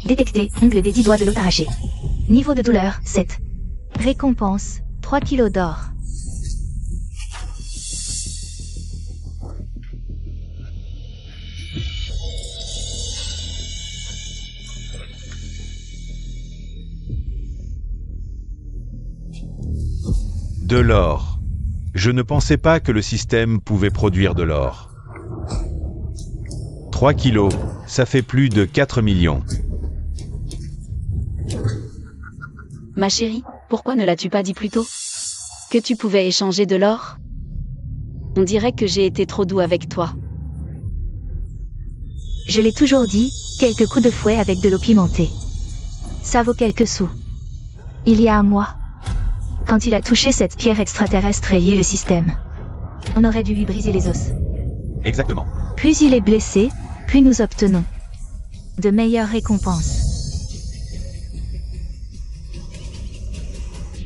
Détecté, ongle des 10 doigts de l'autre arraché. Niveau de douleur, 7. Récompense, 3 kilos d'or. De l'or. Je ne pensais pas que le système pouvait produire de l'or. 3 kilos, ça fait plus de 4 millions. Ma chérie, pourquoi ne l'as-tu pas dit plus tôt? Que tu pouvais échanger de l'or? On dirait que j'ai été trop doux avec toi. Je l'ai toujours dit, quelques coups de fouet avec de l'eau pimentée. Ça vaut quelques sous. Il y a un mois, quand il a touché cette pierre extraterrestre et lié le système, on aurait dû lui briser les os. Exactement. Plus il est blessé, plus nous obtenons de meilleures récompenses.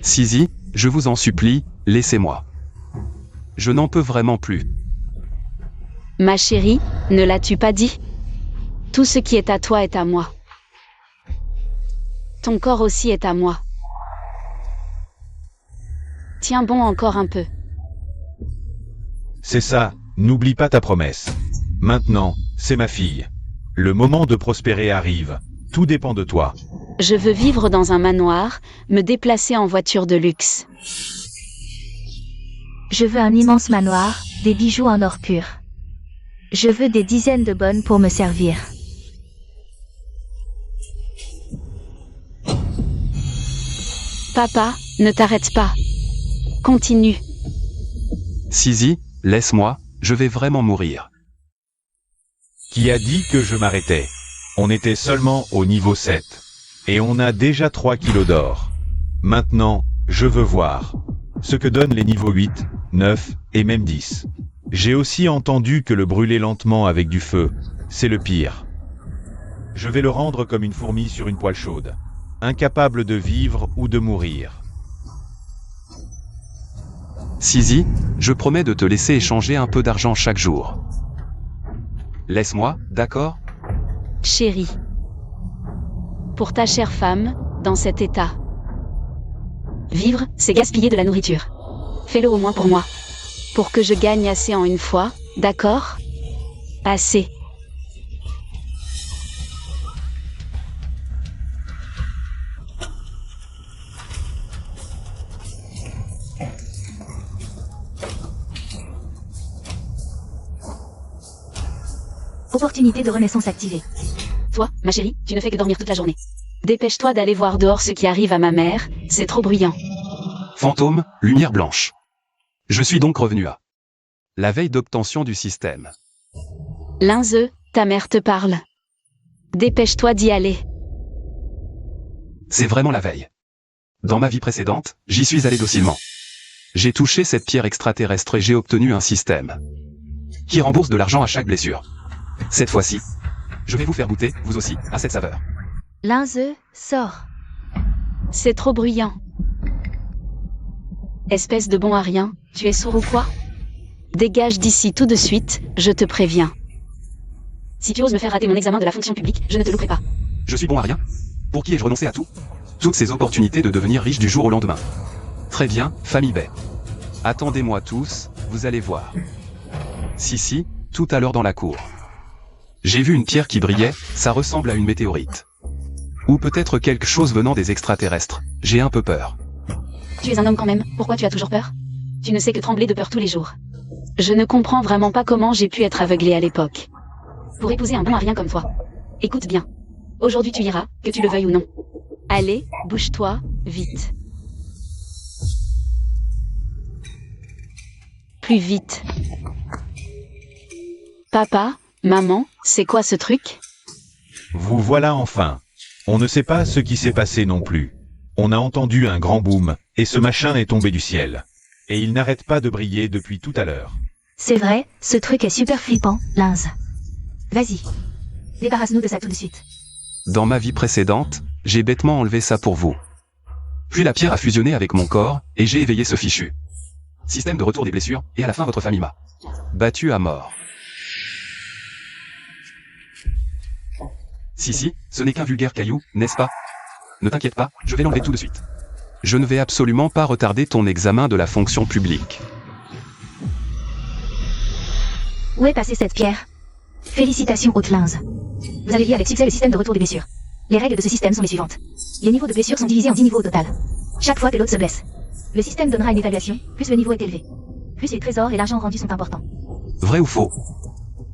Sizi, je vous en supplie, laissez-moi. Je n'en peux vraiment plus. Ma chérie, ne l'as-tu pas dit? Tout ce qui est à toi est à moi. Ton corps aussi est à moi. Tiens bon encore un peu. C'est ça, n'oublie pas ta promesse. Maintenant, c'est ma fille. Le moment de prospérer arrive. Tout dépend de toi. Je veux vivre dans un manoir, me déplacer en voiture de luxe. Je veux un immense manoir, des bijoux en or pur. Je veux des dizaines de bonnes pour me servir. Papa, ne t'arrête pas. Continue. Sizi, laisse-moi, je vais vraiment mourir. Qui a dit que je m'arrêtais? On était seulement au niveau 7. Et on a déjà 3 kilos d'or. Maintenant, je veux voir ce que donnent les niveaux 8, 9 et même 10. J'ai aussi entendu que le brûler lentement avec du feu, c'est le pire. Je vais le rendre comme une fourmi sur une poêle chaude, incapable de vivre ou de mourir. Sizi, je promets de te laisser échanger un peu d'argent chaque jour. Laisse-moi, d'accord? Chérie. Pour ta chère femme, dans cet état. Vivre, c'est gaspiller de la nourriture. Fais-le au moins pour moi. Pour que je gagne assez en une fois, d'accord? Assez. Opportunité de renaissance activée. Toi, ma chérie, tu ne fais que dormir toute la journée. Dépêche-toi d'aller voir dehors ce qui arrive à ma mère, c'est trop bruyant. Fantôme, lumière blanche. Je suis donc revenu à la veille d'obtention du système. Linze, ta mère te parle. Dépêche-toi d'y aller. C'est vraiment la veille. Dans ma vie précédente, j'y suis allé docilement. J'ai touché cette pierre extraterrestre et j'ai obtenu un système qui rembourse de l'argent à chaque blessure. Cette fois-ci, je vais vous faire goûter, vous aussi, à cette saveur. Linze, sors. C'est trop bruyant. Espèce de bon à rien, tu es sourd ou quoi? Dégage d'ici tout de suite, je te préviens. Si tu oses me faire rater mon examen de la fonction publique, je ne te louperai pas. Je suis bon à rien? Pour qui ai-je renoncé à tout? Toutes ces opportunités de devenir riche du jour au lendemain. Très bien, famille Bay. Attendez-moi tous, vous allez voir. Si, tout à l'heure dans la cour. J'ai vu une pierre qui brillait, ça ressemble à une météorite. Ou peut-être quelque chose venant des extraterrestres. J'ai un peu peur. Tu es un homme quand même, pourquoi tu as toujours peur? Tu ne sais que trembler de peur tous les jours. Je ne comprends vraiment pas comment j'ai pu être aveuglée à l'époque. Pour épouser un bon à rien comme toi. Écoute bien. Aujourd'hui tu iras, que tu le veuilles ou non. Allez, bouge-toi, vite. Plus vite. Papa, maman, c'est quoi ce truc? Vous voilà enfin. On ne sait pas ce qui s'est passé non plus. On a entendu un grand boom, et ce machin est tombé du ciel. Et il n'arrête pas de briller depuis tout à l'heure. C'est vrai, ce truc est super flippant, Linze. Vas-y. Débarrasse-nous de ça tout de suite. Dans ma vie précédente, j'ai bêtement enlevé ça pour vous. Puis la pierre a fusionné avec mon corps, et j'ai éveillé ce fichu système de retour des blessures, et à la fin votre famille m'a battu à mort. Si, ce n'est qu'un vulgaire caillou, n'est-ce pas? Ne t'inquiète pas, je vais l'enlever tout de suite. Je ne vais absolument pas retarder ton examen de la fonction publique. Où est passée cette pierre? Félicitations, Haute-Linze. Vous avez lié avec succès le système de retour des blessures. Les règles de ce système sont les suivantes. Les niveaux de blessures sont divisés en 10 niveaux au total. Chaque fois que l'hôte se blesse, le système donnera une évaluation, plus le niveau est élevé. Plus les trésors et l'argent rendu sont importants. Vrai ou faux?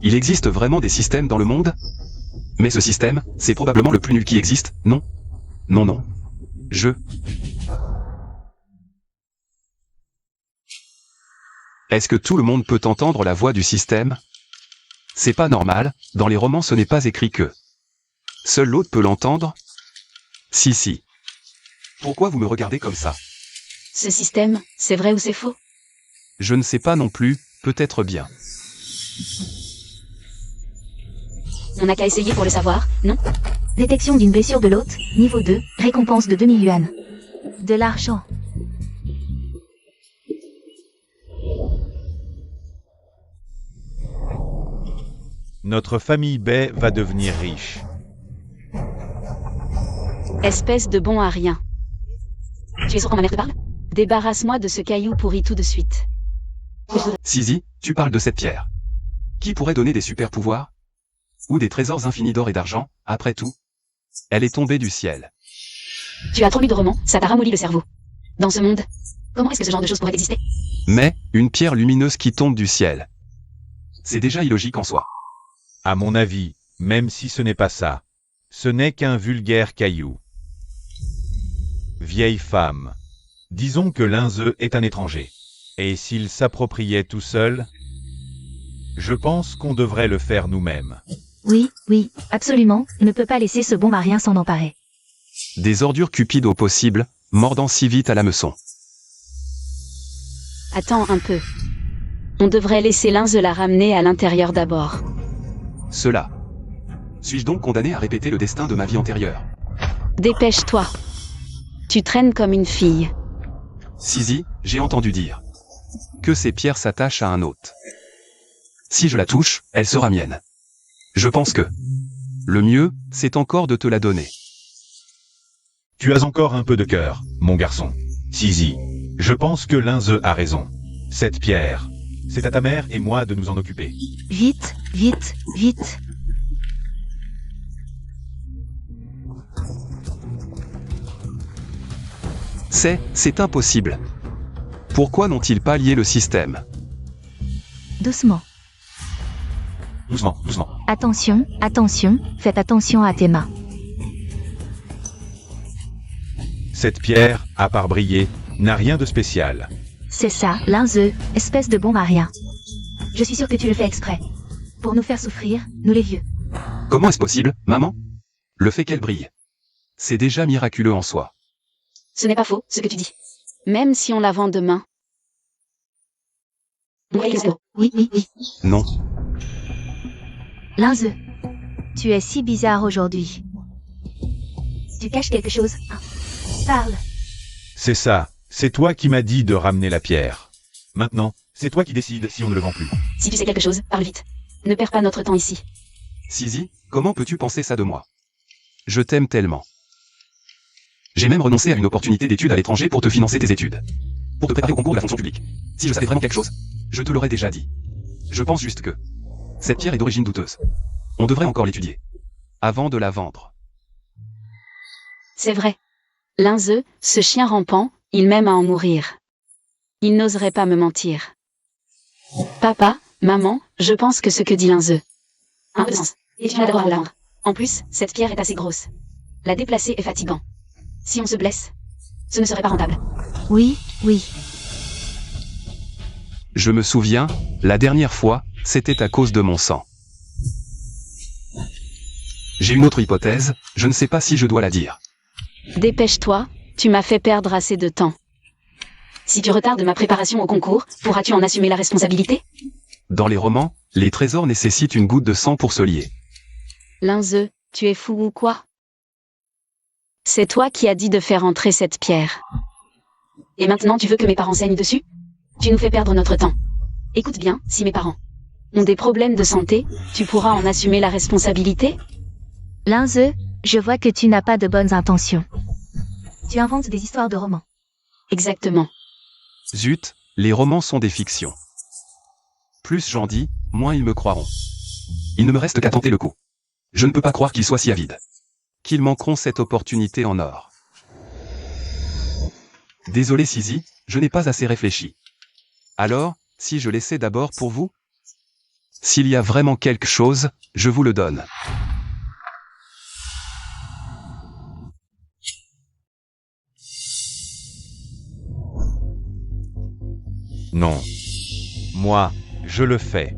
Il existe vraiment des systèmes dans le monde? Mais ce système, c'est probablement le plus nul qui existe, non? Non. Est-ce que tout le monde peut entendre la voix du système? C'est pas normal, dans les romans ce n'est pas écrit que seul l'hôte peut l'entendre? Si. Pourquoi vous me regardez comme ça? Ce système, c'est vrai ou c'est faux? Je ne sais pas non plus, peut-être bien. On n'a qu'à essayer pour le savoir, non? Détection d'une blessure de l'hôte, niveau 2, récompense de 2000 yuan. De l'argent. Notre famille Bay va devenir riche. Espèce de bon à rien. Tu es sûr quand ma mère te parle? Débarrasse-moi de ce caillou pourri tout de suite. Sisi, tu parles de cette pierre. Qui pourrait donner des super pouvoirs? Ou des trésors infinis d'or et d'argent, après tout? Elle est tombée du ciel. Tu as trop lu de romans, ça t'a ramolli le cerveau. Dans ce monde, comment est-ce que ce genre de choses pourrait exister? Mais, une pierre lumineuse qui tombe du ciel. C'est déjà illogique en soi. À mon avis, même si ce n'est pas ça, ce n'est qu'un vulgaire caillou. Vieille femme. Disons que Linze est un étranger. Et s'il s'appropriait tout seul, je pense qu'on devrait le faire nous-mêmes. Oui, absolument, ne peut pas laisser ce bon marien s'en emparer. Des ordures cupides au possible, mordant si vite à l'hameçon. Attends un peu. On devrait laisser Linze la ramener à l'intérieur d'abord. Cela. Suis-je donc condamné à répéter le destin de ma vie antérieure? Dépêche-toi. Tu traînes comme une fille. Sisi, j'ai entendu dire que ces pierres s'attachent à un hôte. Si je la touche, elle sera mienne. Je pense que le mieux, c'est encore de te la donner. Tu as encore un peu de cœur, mon garçon. Sisi, je pense que Linze a raison. Cette pierre, c'est à ta mère et moi de nous en occuper. Vite. C'est impossible. Pourquoi n'ont-ils pas lié le système? Doucement. Doucement. Attention, faites attention à tes mains. Cette pierre, à part briller, n'a rien de spécial. C'est ça, Linze, espèce de bon marien. Je suis sûr que tu le fais exprès. Pour nous faire souffrir, nous les vieux. Comment est-ce possible, maman? Le fait qu'elle brille. C'est déjà miraculeux en soi. Ce n'est pas faux, ce que tu dis. Même si on la vend demain. Oui. Non. Linze, tu es si bizarre aujourd'hui. Tu caches quelque chose, hein? Parle. C'est ça, c'est toi qui m'as dit de ramener la pierre. Maintenant, c'est toi qui décides si on ne le vend plus. Si tu sais quelque chose, parle vite. Ne perds pas notre temps ici. Sisi, comment peux-tu penser ça de moi? Je t'aime tellement. J'ai même renoncé à une opportunité d'études à l'étranger pour te financer tes études. Pour te préparer au concours de la fonction publique. Si je savais vraiment quelque chose, je te l'aurais déjà dit. Je pense juste que cette pierre est d'origine douteuse. On devrait encore l'étudier. Avant de la vendre. C'est vrai. Linze, ce chien rampant, il m'aime à en mourir. Il n'oserait pas me mentir. Papa, maman, je pense que ce que dit Linze a un peu de sens. Et tu vas devoir la vendre. En plus, cette pierre est assez grosse. La déplacer est fatigant. Si on se blesse, ce ne serait pas rentable. Oui. Je me souviens, la dernière fois, c'était à cause de mon sang. J'ai une autre hypothèse, je ne sais pas si je dois la dire. Dépêche-toi, tu m'as fait perdre assez de temps. Si tu retardes ma préparation au concours, pourras-tu en assumer la responsabilité? Dans les romans, les trésors nécessitent une goutte de sang pour se lier. Linze, tu es fou ou quoi? C'est toi qui as dit de faire entrer cette pierre. Et maintenant tu veux que mes parents saignent dessus? Tu nous fais perdre notre temps. Écoute bien, si mes parents ont des problèmes de santé, tu pourras en assumer la responsabilité? Linze, je vois que tu n'as pas de bonnes intentions. Tu inventes des histoires de romans. Exactement. Zut, les romans sont des fictions. Plus j'en dis, moins ils me croiront. Il ne me reste qu'à tenter le coup. Je ne peux pas croire qu'ils soient si avides. Qu'ils manqueront cette opportunité en or. Désolé Sisi, je n'ai pas assez réfléchi. Alors, si je l'essaie d'abord pour vous? S'il y a vraiment quelque chose, je vous le donne. Non. Moi, je le fais.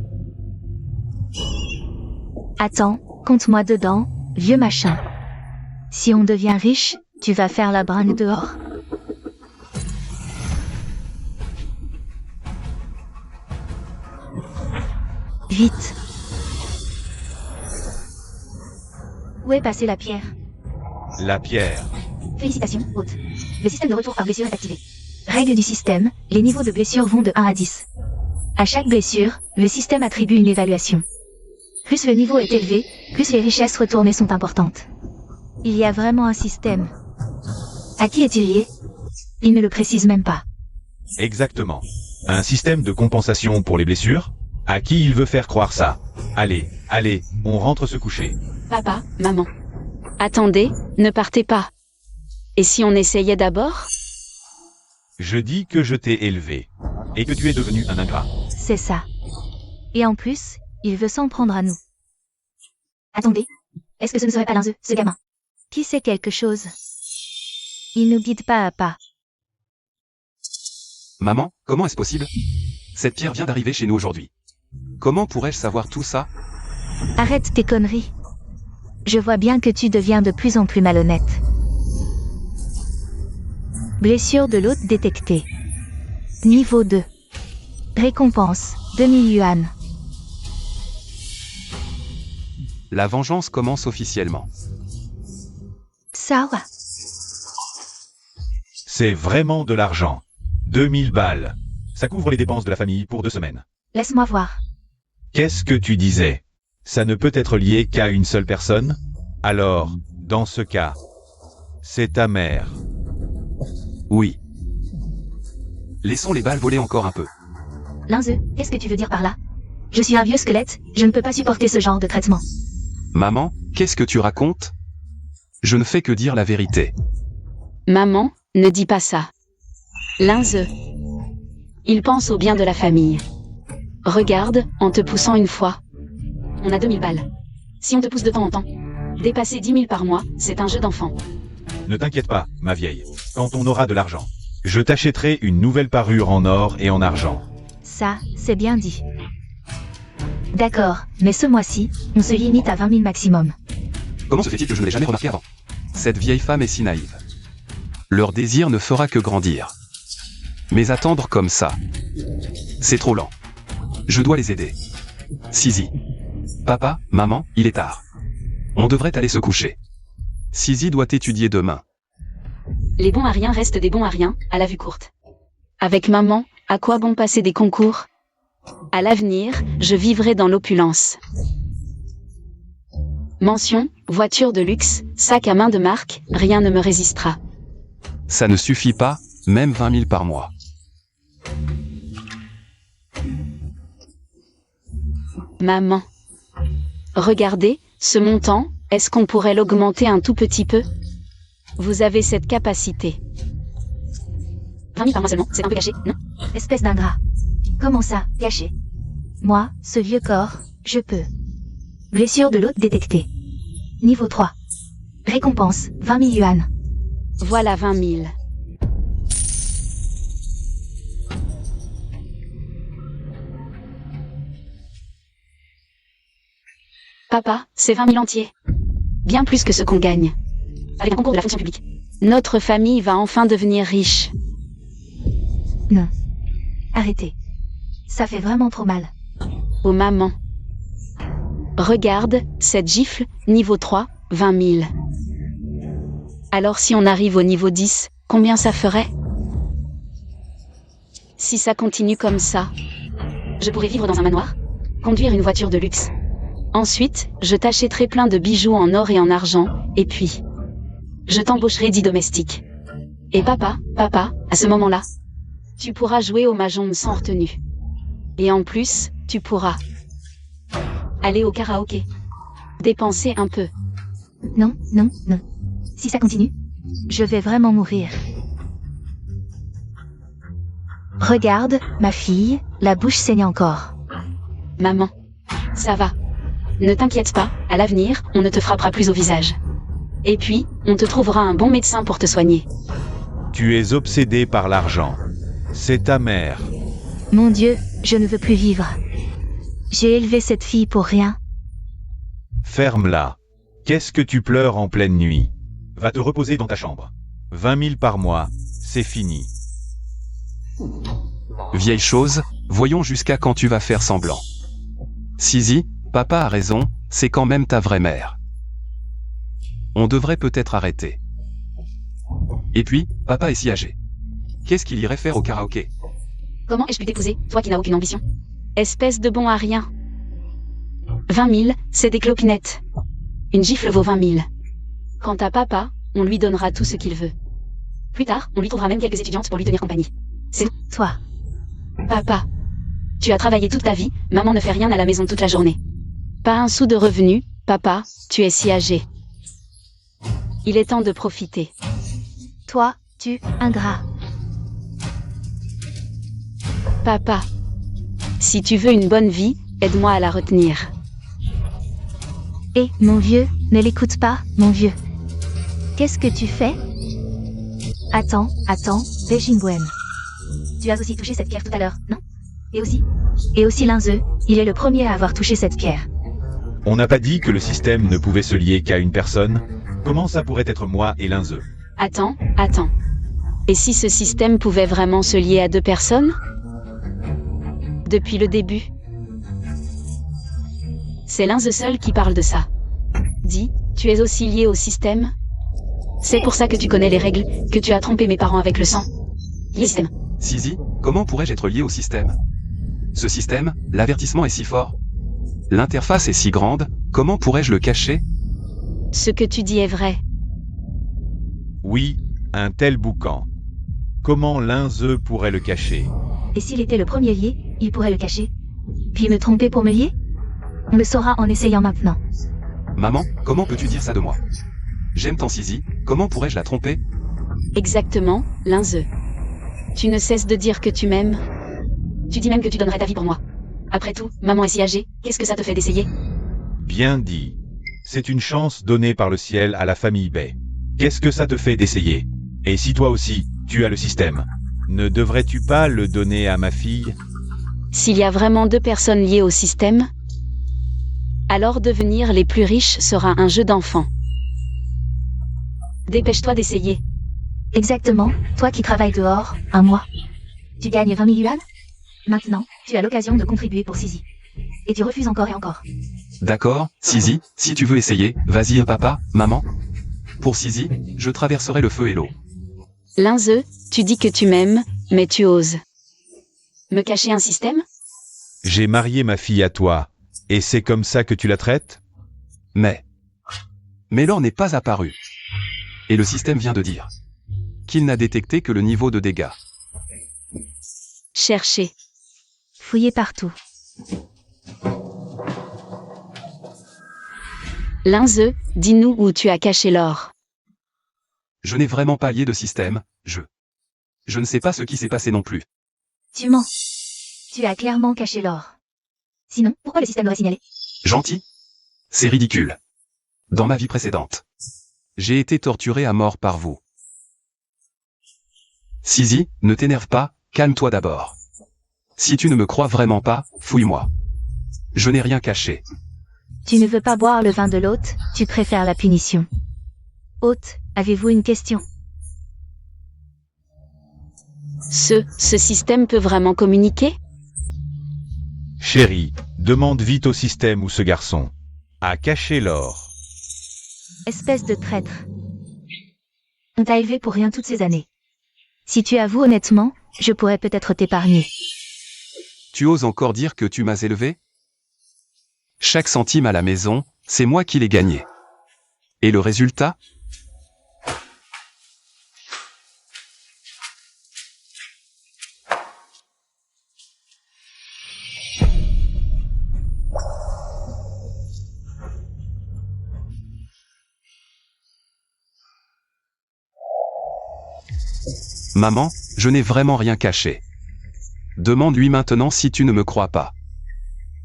Attends, compte-moi dedans, vieux machin. Si on devient riche, tu vas faire la bringue dehors. Vite. Où est passée la pierre? La pierre. Félicitations, hôte. Le système de retour par blessure est activé. Règle du système, les niveaux de blessure vont de 1 à 10. À chaque blessure, le système attribue une évaluation. Plus le niveau est élevé, plus les richesses retournées sont importantes. Il y a vraiment un système. À qui est-il lié? Il ne le précise même pas. Exactement. Un système de compensation pour les blessures? À qui il veut faire croire ça? Allez, allez, on rentre se coucher. Papa, maman. Attendez, ne partez pas. Et si on essayait d'abord? Je dis que je t'ai élevé. Et que tu es devenu un ingrat. C'est ça. Et en plus, il veut s'en prendre à nous. Attendez. Est-ce que ce ne serait pas Linze, ce gamin? Qui sait quelque chose? Il nous guide pas à pas. Maman, comment est-ce possible? Cette pierre vient d'arriver chez nous aujourd'hui. Comment pourrais-je savoir tout ça? Arrête tes conneries. Je vois bien que tu deviens de plus en plus malhonnête. Blessure de l'hôte détectée. Niveau 2. Récompense, 2000 yuan. La vengeance commence officiellement. Sawa. C'est vraiment de l'argent. 2000 balles. Ça couvre les dépenses de la famille pour 2 semaines. Laisse-moi voir. Qu'est-ce que tu disais? Ça ne peut être lié qu'à une seule personne? Alors, dans ce cas, c'est ta mère. Oui. Laissons les balles voler encore un peu. Linze, qu'est-ce que tu veux dire par là? Je suis un vieux squelette, je ne peux pas supporter ce genre de traitement. Maman, qu'est-ce que tu racontes? Je ne fais que dire la vérité. Maman, ne dis pas ça. Linze. Il pense au bien de la famille. Regarde, en te poussant une fois. On a 2000 balles. Si on te pousse de temps en temps, dépasser 10 000 par mois, c'est un jeu d'enfant. Ne t'inquiète pas, ma vieille. Quand on aura de l'argent, je t'achèterai une nouvelle parure en or et en argent. Ça, c'est bien dit. D'accord, mais ce mois-ci, on se limite à 20 000 maximum. Comment se fait-il que je ne l'ai jamais remarqué avant? Cette vieille femme est si naïve. Leur désir ne fera que grandir. Mais attendre comme ça, c'est trop lent. Je dois les aider. Sisi. Papa, maman, il est tard. On devrait aller se coucher. Sisi doit étudier demain. Les bons à rien restent des bons à rien, à la vue courte. Avec maman, à quoi bon passer des concours? À l'avenir, je vivrai dans l'opulence. Mention, voiture de luxe, sac à main de marque, rien ne me résistera. Ça ne suffit pas, même 20 000 par mois. Maman. Regardez, ce montant, est-ce qu'on pourrait l'augmenter un tout petit peu? Vous avez cette capacité. 20 000 par mois seulement, c'est un peu gâché, non? Espèce d'ingrat. Comment ça, gâché? Moi, ce vieux corps, je peux. Blessure de l'hôte détectée. Niveau 3. Récompense, 20 000 yuan. Voilà 20 000. Papa, c'est 20 000 entiers. Bien plus que ce qu'on gagne. Avec un concours de la fonction publique. Notre famille va enfin devenir riche. Non. Arrêtez. Ça fait vraiment trop mal. Oh maman. Regarde, cette gifle, niveau 3, 20 000. Alors si on arrive au niveau 10, combien ça ferait? Si ça continue comme ça, je pourrais vivre dans un manoir, conduire une voiture de luxe, Ensuite, je t'achèterai plein de bijoux en or et en argent, et puis... je t'embaucherai dit domestique. Et papa, à ce moment-là, tu pourras jouer au mahjong sans retenue. Et en plus, tu pourras... aller au karaoké. Dépenser un peu. Non, non, non. Si ça continue, je vais vraiment mourir. Regarde, ma fille, la bouche saigne encore. Maman. Ça va. Ne t'inquiète pas, à l'avenir, on ne te frappera plus au visage. Et puis, on te trouvera un bon médecin pour te soigner. Tu es obsédé par l'argent. C'est ta mère. Mon Dieu, je ne veux plus vivre. J'ai élevé cette fille pour rien. Ferme-la. Qu'est-ce que tu pleures en pleine nuit? Va te reposer dans ta chambre. 20 000 par mois, c'est fini. Vieille chose, voyons jusqu'à quand tu vas faire semblant. Sisi, papa a raison, c'est quand même ta vraie mère. On devrait peut-être arrêter. Et puis, papa est si âgé. Qu'est-ce qu'il irait faire au karaoké? Comment ai-je pu t'épouser, toi qui n'as aucune ambition? Espèce de bon à rien. 20 000, c'est des clopinettes. Une gifle vaut 20 000. Quant à papa, on lui donnera tout ce qu'il veut. Plus tard, on lui trouvera même quelques étudiantes pour lui tenir compagnie. C'est Toi. papa. Tu as travaillé toute ta vie, maman ne fait rien à la maison toute la journée. Pas un sou de revenu, papa, tu es si âgé. Il est temps de profiter. Toi, tu, ingrat. Papa. Si tu veux une bonne vie, aide-moi à la retenir. Eh, mon vieux, ne l'écoute pas, mon vieux. Qu'est-ce que tu fais? Attends, Beijingwen. Tu as aussi touché cette pierre tout à l'heure, non? Et aussi Linzeux, il est le premier à avoir touché cette pierre. On n'a pas dit que le système ne pouvait se lier qu'à une personne? Comment ça pourrait être moi et Linzeux? Attends. Et si ce système pouvait vraiment se lier à deux personnes? Depuis le début. C'est Linzeux seul qui parle de ça. Dis, tu es aussi lié au système? C'est pour ça que tu connais les règles, que tu as trompé mes parents avec le sang. Lié au système. Sisi, comment pourrais-je être lié au système? Ce système, l'avertissement est si fort. L'interface est si grande, comment pourrais-je le cacher? Ce que tu dis est vrai. Oui, un tel boucan. Comment Linzeux pourrait le cacher? Et s'il était le premier lié, il pourrait le cacher. Puis me tromper pour me lier? On le saura en essayant maintenant. Maman, comment peux-tu dire ça de moi? J'aime tant Sisi, comment pourrais-je la tromper? Exactement, Linzeux. Tu ne cesses de dire que tu m'aimes. Tu dis même que tu donnerais ta vie pour moi. Après tout, maman est si âgée, qu'est-ce que ça te fait d'essayer? Bien dit. C'est une chance donnée par le ciel à la famille Bay. Qu'est-ce que ça te fait d'essayer? Et si toi aussi, tu as le système, ne devrais-tu pas le donner à ma fille? S'il y a vraiment deux personnes liées au système, alors devenir les plus riches sera un jeu d'enfant. Dépêche-toi d'essayer. Exactement, toi qui travailles dehors, un mois. Tu gagnes 20 000 yuan? Maintenant, tu as l'occasion de contribuer pour Sisi. Et tu refuses encore et encore. D'accord, Sisi, si tu veux essayer, vas-y papa, maman. Pour Sisi, je traverserai le feu et l'eau. Linzeux, tu dis que tu m'aimes, mais tu oses. Me cacher un système? J'ai marié ma fille à toi, et c'est comme ça que tu la traites? Mais l'or n'est pas apparu. Et le système vient de dire qu'il n'a détecté que le niveau de dégâts. Cherchez. Fouillez partout. Linzeux, dis-nous où tu as caché l'or. Je n'ai vraiment pas lié de système, je ne sais pas ce qui s'est passé non plus. Tu mens. Tu as clairement caché l'or. Sinon, pourquoi le système l'aurait signalé? Gentil? C'est ridicule. Dans ma vie précédente, j'ai été torturé à mort par vous. Sisi, ne t'énerve pas, calme-toi d'abord. Si tu ne me crois vraiment pas, fouille-moi. Je n'ai rien caché. Tu ne veux pas boire le vin de l'hôte, tu préfères la punition. Hôte, avez-vous une question? Ce système peut vraiment communiquer? Chérie, demande vite au système où ce garçon a caché l'or. Espèce de traître. On t'a élevé pour rien toutes ces années. Si tu avoues honnêtement, je pourrais peut-être t'épargner. Tu oses encore dire que tu m'as élevé? Chaque centime à la maison, c'est moi qui l'ai gagné. Et le résultat? Maman, je n'ai vraiment rien caché. Demande-lui maintenant si tu ne me crois pas.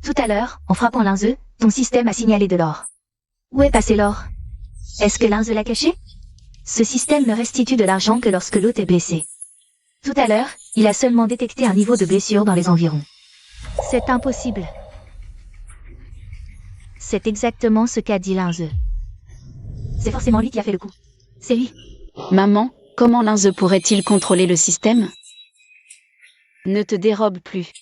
Tout à l'heure, en frappant Linze, ton système a signalé de l'or. Où est passé l'or? Est-ce que Linze l'a caché? Ce système ne restitue de l'argent que lorsque l'hôte est blessé. Tout à l'heure, il a seulement détecté un niveau de blessure dans les environs. C'est impossible. C'est exactement ce qu'a dit Linze. C'est forcément lui qui a fait le coup. C'est lui. Maman, comment Linze pourrait-il contrôler le système? Ne te dérobe plus.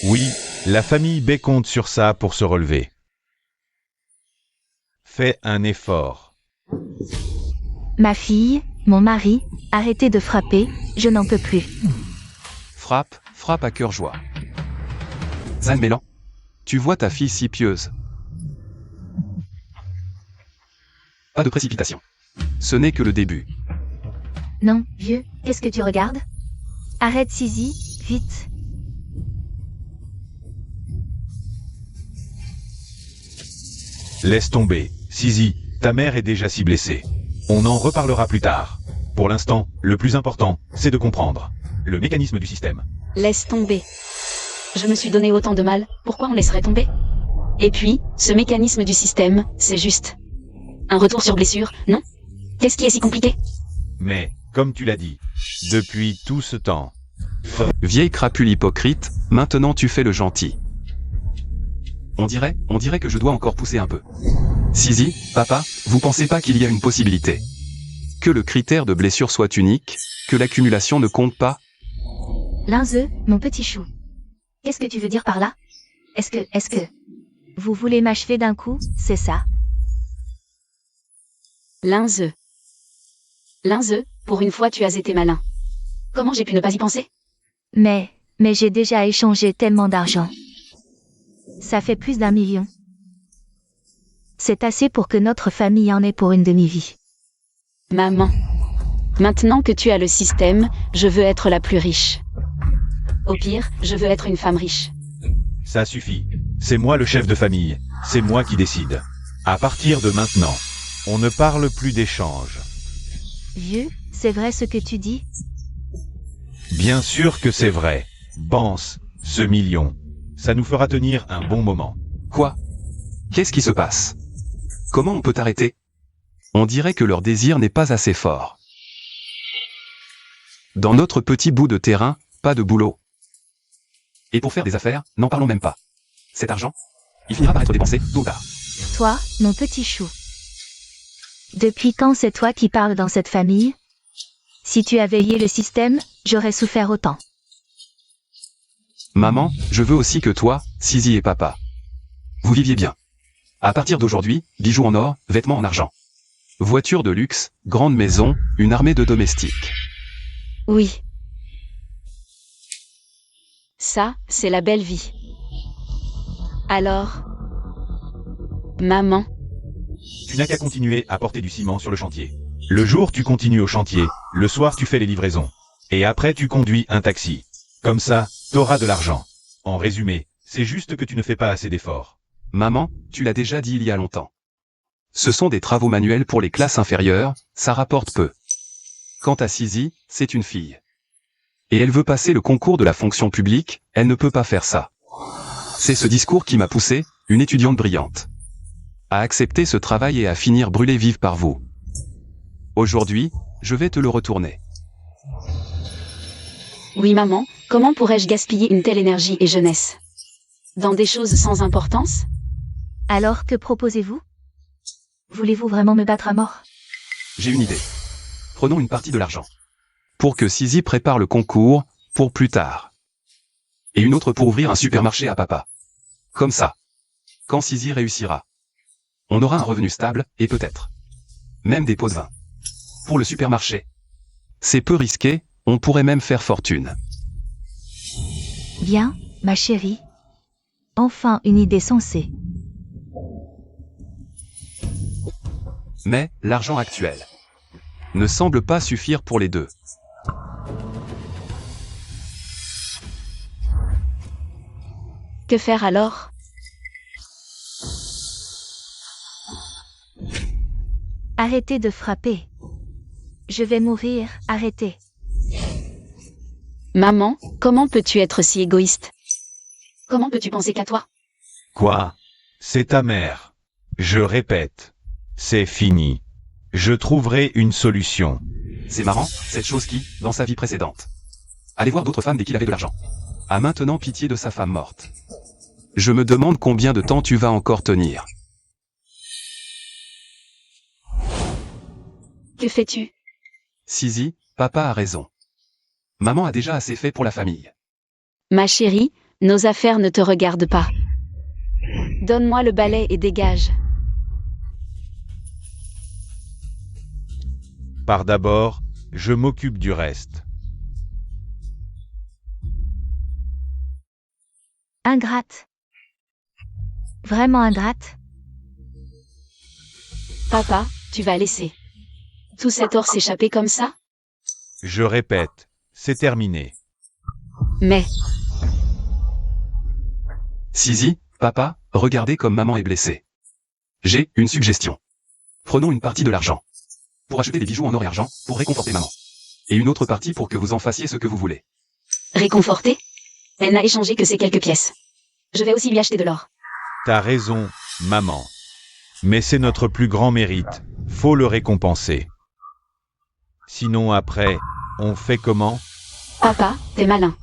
Oui, la famille B compte sur ça pour se relever. Fais un effort. Ma fille, mon mari, arrêtez de frapper, je n'en peux plus. Frappe, frappe à cœur joie. Zan Mélan, tu vois ta fille si pieuse. Pas de précipitation. Ce n'est que le début. Non, vieux, qu'est-ce que tu regardes? Arrête Sisi, vite. Laisse tomber, Sisi, ta mère est déjà si blessée. On en reparlera plus tard. Pour l'instant, le plus important, c'est de comprendre le mécanisme du système. Laisse tomber. Je me suis donné autant de mal, pourquoi on laisserait tomber? Et puis, ce mécanisme du système, c'est juste un retour sur blessure, non? Qu'est-ce qui est si compliqué? Mais, comme tu l'as dit, depuis tout ce temps... Vieille crapule hypocrite, maintenant tu fais le gentil. On dirait que je dois encore pousser un peu. Sisi, papa, vous pensez pas qu'il y a une possibilité? Que le critère de blessure soit unique, que l'accumulation ne compte pas? Linze, mon petit chou. Qu'est-ce que tu veux dire par là? Est-ce que... Vous voulez m'achever d'un coup, c'est ça? Linze. Linze, pour une fois tu as été malin. Comment j'ai pu ne pas y penser? Mais j'ai déjà échangé tellement d'argent. Ça fait plus d'1 million. C'est assez pour que notre famille en ait pour une demi-vie. Maman. Maintenant que tu as le système, je veux être la plus riche. Au pire, je veux être une femme riche. Ça suffit. C'est moi le chef de famille. C'est moi qui décide. À partir de maintenant, on ne parle plus d'échange. Vieux, c'est vrai ce que tu dis? Bien sûr que c'est vrai. Pense, ce million. Ça nous fera tenir un bon moment. Quoi? Qu'est-ce qui se passe? Comment on peut arrêter? On dirait que leur désir n'est pas assez fort. Dans notre petit bout de terrain, pas de boulot. Et pour faire des affaires, n'en parlons même pas. Cet argent, il finira par être dépensé tôt ou tard. Toi, mon petit chou. Depuis quand c'est toi qui parles dans cette famille? Si tu avais lié le système, j'aurais souffert autant. Maman, je veux aussi que toi, Sisi et papa, vous viviez bien. À partir d'aujourd'hui, bijoux en or, vêtements en argent. Voiture de luxe, grande maison, une armée de domestiques. Oui. Ça, c'est la belle vie. Alors... Maman. Tu n'as qu'à continuer à porter du ciment sur le chantier. Le jour tu continues au chantier, le soir tu fais les livraisons. Et après tu conduis un taxi. Comme ça, t'auras de l'argent. En résumé, c'est juste que tu ne fais pas assez d'efforts. Maman, tu l'as déjà dit il y a longtemps. Ce sont des travaux manuels pour les classes inférieures, ça rapporte peu. Quant à Sisi, c'est une fille. Et elle veut passer le concours de la fonction publique, elle ne peut pas faire ça. C'est ce discours qui m'a poussé, une étudiante brillante, à accepter ce travail et à finir brûlée vive par vous. Aujourd'hui, je vais te le retourner. Oui maman, comment pourrais-je gaspiller une telle énergie et jeunesse? Dans des choses sans importance? Alors que proposez-vous? Voulez-vous vraiment me battre à mort? J'ai une idée. Prenons une partie de l'argent. Pour que Sisi prépare le concours, pour plus tard. Et une autre pour ouvrir un supermarché à papa. Comme ça. Quand Sisi réussira, on aura un revenu stable, et peut-être même des pots de vin. Pour le supermarché, c'est peu risqué, on pourrait même faire fortune. Bien, ma chérie. Enfin une idée sensée. Mais, l'argent actuel ne semble pas suffire pour les deux. Que faire alors? Arrêtez de frapper. Je vais mourir, arrêtez. Maman, comment peux-tu être si égoïste? Comment peux-tu penser qu'à toi? Quoi? C'est ta mère. Je répète. C'est fini. Je trouverai une solution. C'est marrant, cette chose qui, dans sa vie précédente, allait voir d'autres femmes dès qu'il avait de l'argent, a maintenant pitié de sa femme morte. Je me demande combien de temps tu vas encore tenir. Que fais-tu? Sizi, papa a raison. Maman a déjà assez fait pour la famille. Ma chérie, nos affaires ne te regardent pas. Donne-moi le balai et dégage. Par d'abord, je m'occupe du reste. Ingrate. Vraiment ingrate. Papa, tu vas laisser tout cet or s'échapper comme ça? Je répète, c'est terminé. Mais, Sizi, papa, regardez comme maman est blessée. J'ai une suggestion. Prenons une partie de l'argent pour acheter des bijoux en or et argent, pour réconforter maman. Et une autre partie pour que vous en fassiez ce que vous voulez. réconfortée? Elle n'a échangé que ces quelques pièces. Je vais aussi lui acheter de l'or. T'as raison, maman. Mais c'est notre plus grand mérite. Faut le récompenser. Sinon après, on fait comment? Papa, t'es malin.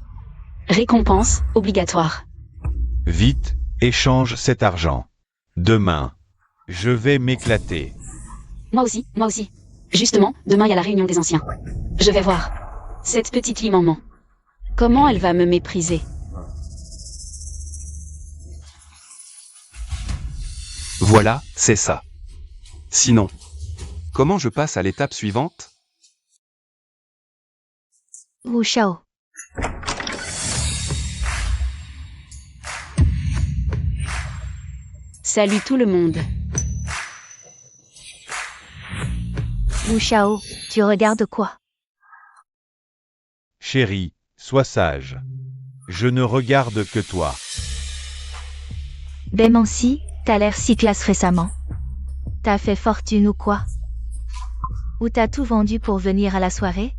Récompense, obligatoire. Vite, échange cet argent. Demain, je vais m'éclater. Moi aussi, moi aussi. Justement, demain il y a la réunion des anciens. Je vais voir. Cette petite maman. Comment elle va me mépriser? Voilà, c'est ça. Sinon, comment je passe à l'étape suivante? Wu Shao. Salut tout le monde. Wu Shao, tu regardes quoi? Chérie, sois sage. Je ne regarde que toi. Bémansi, t'as l'air si classe récemment. T'as fait fortune ou quoi? Ou t'as tout vendu pour venir à la soirée?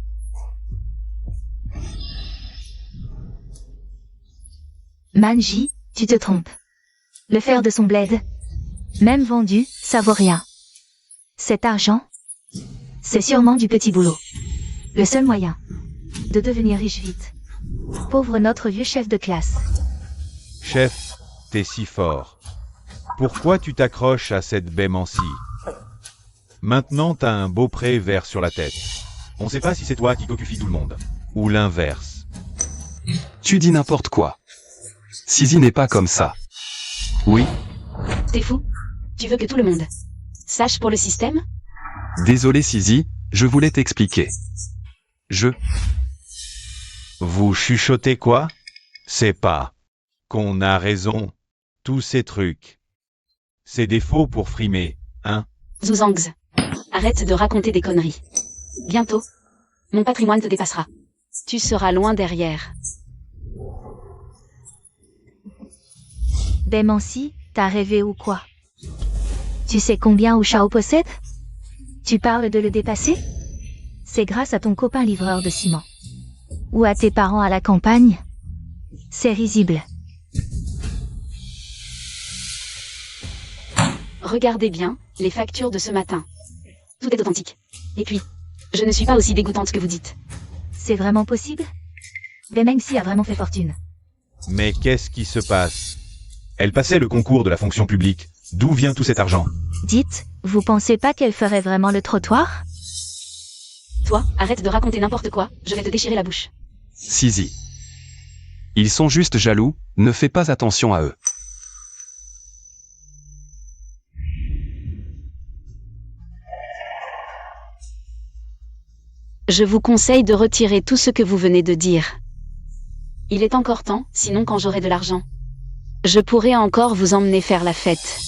Manji, tu te trompes. Le fer de son bled, même vendu, ça vaut rien. Cet argent, c'est sûrement du petit boulot. Le seul moyen de devenir riche vite. Pauvre notre vieux chef de classe. Chef, t'es si fort. Pourquoi tu t'accroches à cette bémancie? Maintenant t'as un beau pré vert sur la tête. On sait pas si c'est toi qui cocufie tout le monde. Ou l'inverse. Tu dis n'importe quoi. Sizi n'est pas comme ça. Oui, T'es fou? Tu veux que tout le monde sache pour le système? désolé Sizi, je voulais t'expliquer. Vous chuchotez quoi? C'est pas qu'on a raison. Tous ces trucs. C'est des faux pour frimer, hein? Zuzangs. Arrête de raconter des conneries. Bientôt, mon patrimoine te dépassera. Tu seras loin derrière. Bémansi, t'as rêvé ou quoi? Tu sais combien Wu Shao possède? Tu parles de le dépasser? C'est grâce à ton copain livreur de ciment. Ou à tes parents à la campagne? C'est risible. Regardez bien les factures de ce matin. Tout est authentique. Et puis, je ne suis pas aussi dégoûtante que vous dites. C'est vraiment possible? Bémansi a vraiment fait fortune. Mais qu'est-ce qui se passe? Elle passait le concours de la fonction publique. D'où vient tout cet argent? Dites, vous pensez pas qu'elle ferait vraiment le trottoir? Toi, arrête de raconter n'importe quoi, je vais te déchirer la bouche. Sizi. Ils sont juste jaloux, ne fais pas attention à eux. Je vous conseille de retirer tout ce que vous venez de dire. Il est encore temps, sinon quand j'aurai de l'argent, Je pourrais encore vous emmener faire la fête.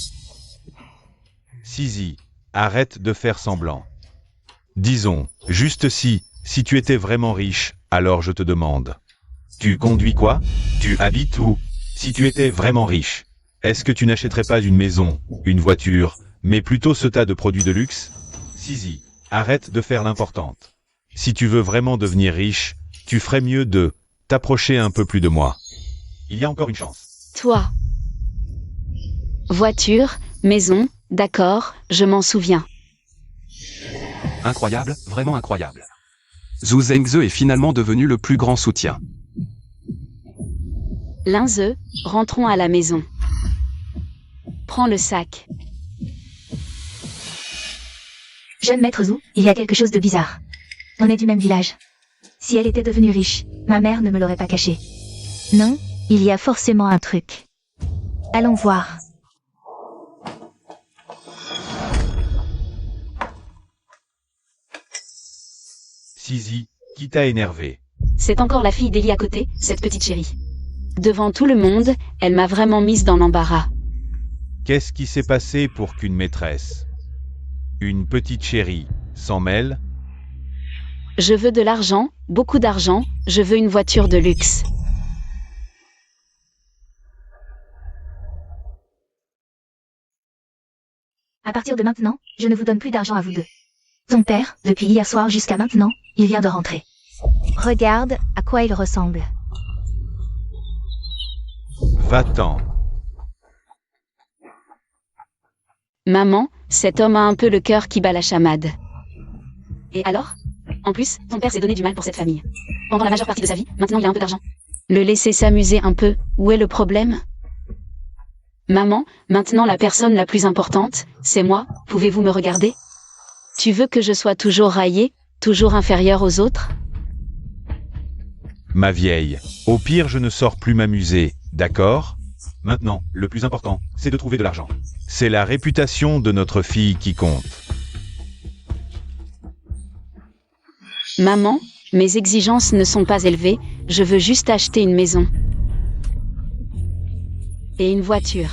Sizi, arrête de faire semblant. Disons, juste si tu étais vraiment riche, alors je te demande. Tu conduis quoi? Tu habites où? Si tu étais vraiment riche, est-ce que tu n'achèterais pas une maison, une voiture, mais plutôt ce tas de produits de luxe? Sizi, arrête de faire l'importante. Si tu veux vraiment devenir riche, tu ferais mieux de t'approcher un peu plus de moi. Il y a encore une chance. Toi. Voiture, maison, d'accord, je m'en souviens. Incroyable, vraiment incroyable. Zhu Zhengze est finalement devenu le plus grand soutien. Linze, rentrons à la maison. Prends le sac. Jeune maître Zhu, il y a quelque chose de bizarre. On est du même village. Si elle était devenue riche, ma mère ne me l'aurait pas caché. Non, il y a forcément un truc. Allons voir. Sizi, qui t'a énervé? C'est encore la fille d'Eli à côté, cette petite chérie. Devant tout le monde, elle m'a vraiment mise dans l'embarras. Qu'est-ce qui s'est passé pour qu'une maîtresse, une petite chérie, s'en mêle? Je veux de l'argent, beaucoup d'argent, je veux une voiture de luxe. À partir de maintenant, je ne vous donne plus d'argent à vous deux. Ton père, depuis hier soir jusqu'à maintenant, il vient de rentrer. Regarde à quoi il ressemble. Va-t'en. Maman, cet homme a un peu le cœur qui bat la chamade. Et alors? En plus, ton père s'est donné du mal pour cette famille. Pendant la majeure partie de sa vie, maintenant il a un peu d'argent. Le laisser s'amuser un peu, où est le problème? Maman, maintenant la personne la plus importante, c'est moi, pouvez-vous me regarder? Tu veux que je sois toujours raillée, toujours inférieure aux autres? Ma vieille, au pire je ne sors plus m'amuser, d'accord? Maintenant, le plus important, c'est de trouver de l'argent. C'est la réputation de notre fille qui compte. Maman, mes exigences ne sont pas élevées, je veux juste acheter une maison. Et une voiture.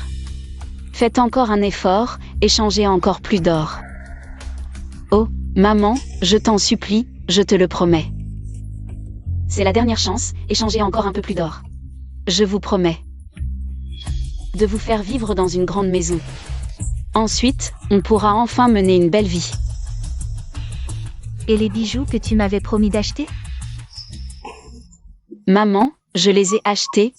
Faites encore un effort, échangez encore plus d'or. Oh, maman, je t'en supplie, je te le promets. C'est la dernière chance, échangez encore un peu plus d'or. Je vous promets. De vous faire vivre dans une grande maison. Ensuite, on pourra enfin mener une belle vie. Et les bijoux que tu m'avais promis d'acheter? Maman, je les ai achetés.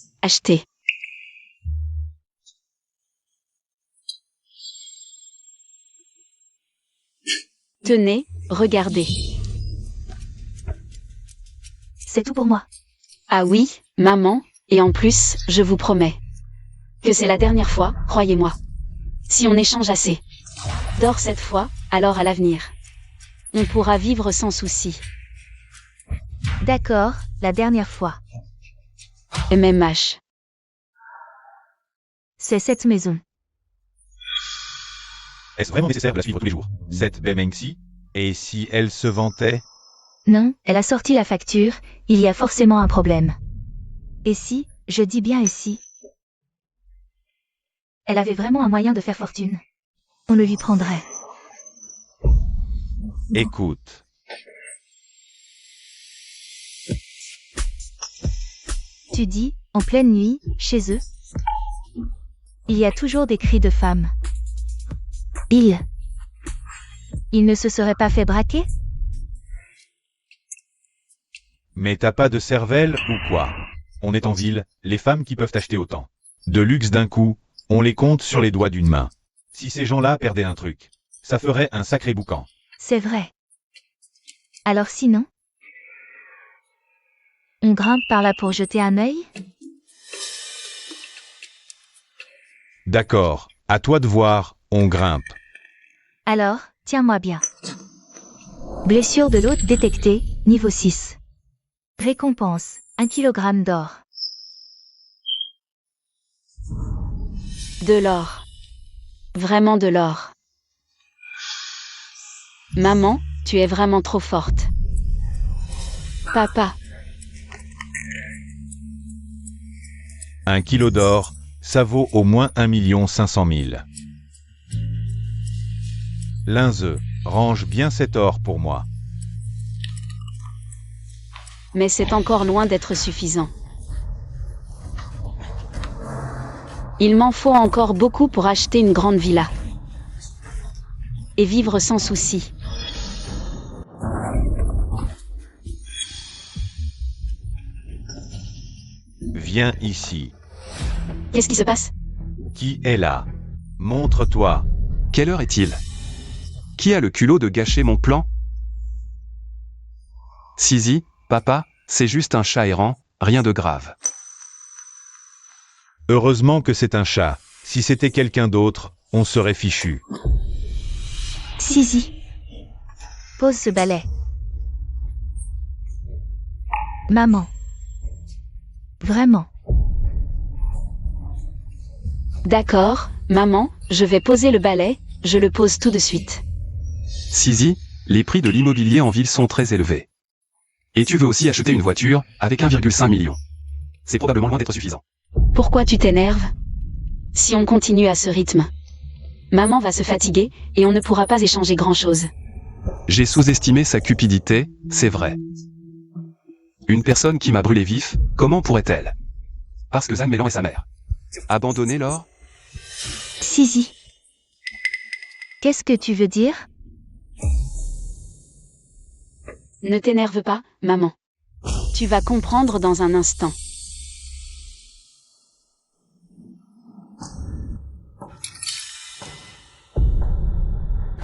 Tenez, regardez. C'est tout pour moi. Ah oui, maman, et en plus, je vous promets que c'est la dernière fois, croyez-moi. Si on échange assez d'or cette fois, alors à l'avenir, on pourra vivre sans souci. D'accord, la dernière fois. MMH. C'est cette maison. Est-ce vraiment nécessaire de la suivre tous les jours, cette Bemengsi? Et si elle se vantait? Non, elle a sorti la facture, il y a forcément un problème. Et si, je dis bien et si, elle avait vraiment un moyen de faire fortune, on le lui prendrait. Écoute. Tu dis, en pleine nuit, chez eux, il y a toujours des cris de femmes. Il ne se serait pas fait braquer? Mais t'as pas de cervelle ou quoi? On est en ville, les femmes qui peuvent acheter autant de luxe d'un coup, on les compte sur les doigts d'une main. Si ces gens-là perdaient un truc, ça ferait un sacré boucan. C'est vrai. Alors sinon, on grimpe par là pour jeter un œil? D'accord, à toi de voir, on grimpe. Alors, tiens-moi bien. Blessure de l'hôte détectée, niveau 6. Récompense, 1 kg d'or. De l'or. Vraiment de l'or. Maman, tu es vraiment trop forte. Papa. 1 kilo d'or, Ça vaut au moins 1 500 000. Linze, range bien cet or pour moi. Mais c'est encore loin d'être suffisant. Il m'en faut encore beaucoup pour acheter une grande villa. Et vivre sans souci. Viens ici. Qu'est-ce qui se passe? Qui est là? Montre-toi. Quelle heure est-il? Qui a le culot de gâcher mon plan? Sisi, papa, c'est juste un chat errant, rien de grave. Heureusement que c'est un chat. Si c'était quelqu'un d'autre, on serait fichu. Sisi. Pose ce balai. Maman. Vraiment. D'accord, maman, je vais poser le balai, je le pose tout de suite. Sisi, les prix de l'immobilier en ville sont très élevés. Et tu veux aussi acheter une voiture, avec 1,5 million. C'est probablement loin d'être suffisant. Pourquoi tu t'énerves? Si on continue à ce rythme, maman va se fatiguer, et on ne pourra pas échanger grand-chose. J'ai sous-estimé sa cupidité, c'est vrai. Une personne qui m'a brûlé vif, comment pourrait-elle? Parce que Zhang Mélan est sa mère. Abandonner Laure? Sisi. Qu'est-ce que tu veux dire? Ne t'énerve pas, maman. Tu vas comprendre dans un instant.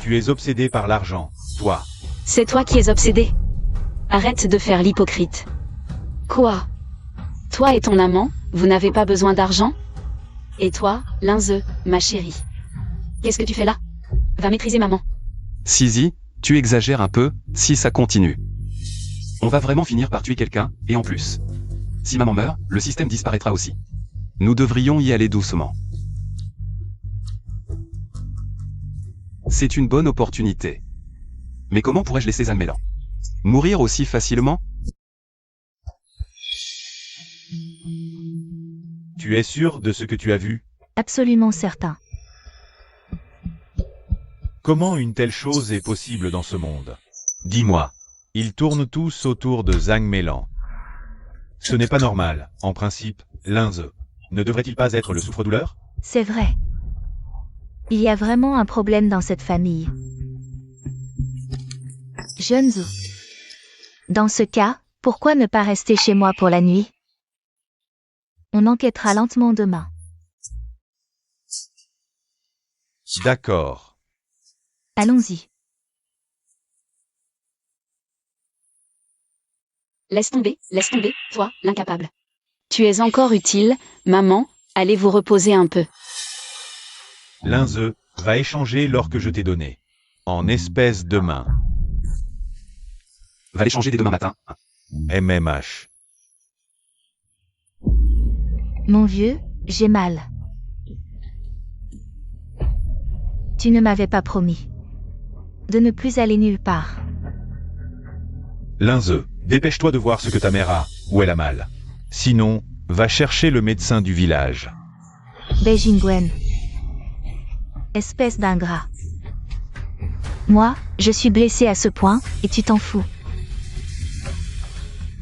Tu es obsédé par l'argent, toi. C'est toi qui es obsédé. Arrête de faire l'hypocrite. Quoi? Toi et ton amant, vous n'avez pas besoin d'argent? Et toi, Linze, ma chérie? Qu'est-ce que tu fais là? Va maîtriser maman. Sisi, tu exagères un peu, si ça continue. On va vraiment finir par tuer quelqu'un, et en plus. Si maman meurt, le système disparaîtra aussi. Nous devrions y aller doucement. C'est une bonne opportunité. Mais comment pourrais-je laisser Zhang Mélan mourir aussi facilement? Tu es sûr de ce que tu as vu? Absolument certain. Comment une telle chose est possible dans ce monde? Dis-moi. Ils tournent tous autour de Zhang Mélan. Ce n'est pas normal, en principe, Linze. Ne devrait-il pas être le souffre-douleur? C'est vrai. Il y a vraiment un problème dans cette famille. Junzu. Dans ce cas, pourquoi ne pas rester chez moi pour la nuit? On enquêtera lentement demain. D'accord. Allons-y. Laisse tomber, toi, l'incapable. Tu es encore utile, maman, allez vous reposer un peu. Linze, va échanger l'or que je t'ai donné. En espèces de main. Va l'échanger dès demain matin. MMH. Mon vieux, j'ai mal. Tu ne m'avais pas promis de ne plus aller nulle part. Linze, dépêche-toi de voir ce que ta mère a, ou elle a mal. Sinon, va chercher le médecin du village. Beijing Gwen. Espèce d'ingrat. Moi, je suis blessé à ce point, et tu t'en fous.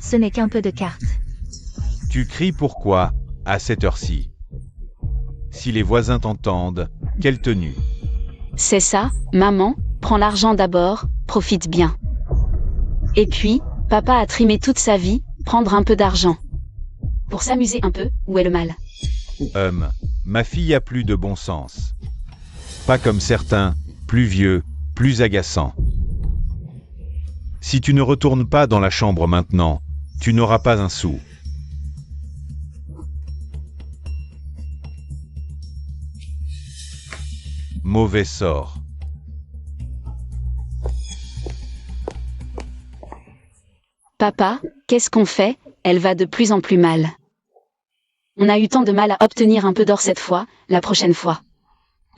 Ce n'est qu'un peu de cartes. Tu cries pourquoi, à cette heure-ci? Si les voisins t'entendent, quelle tenue? C'est ça, maman, prends l'argent d'abord, profite bien. Et puis, papa a trimé toute sa vie, prendre un peu d'argent. Pour s'amuser un peu, où est le mal? Ma fille a plus de bon sens. Pas comme certains, plus vieux, plus agaçants. Si tu ne retournes pas dans la chambre maintenant, tu n'auras pas un sou. Mauvais sort. Papa, qu'est-ce qu'on fait? Elle va de plus en plus mal. On a eu tant de mal à obtenir un peu d'or cette fois, la prochaine fois.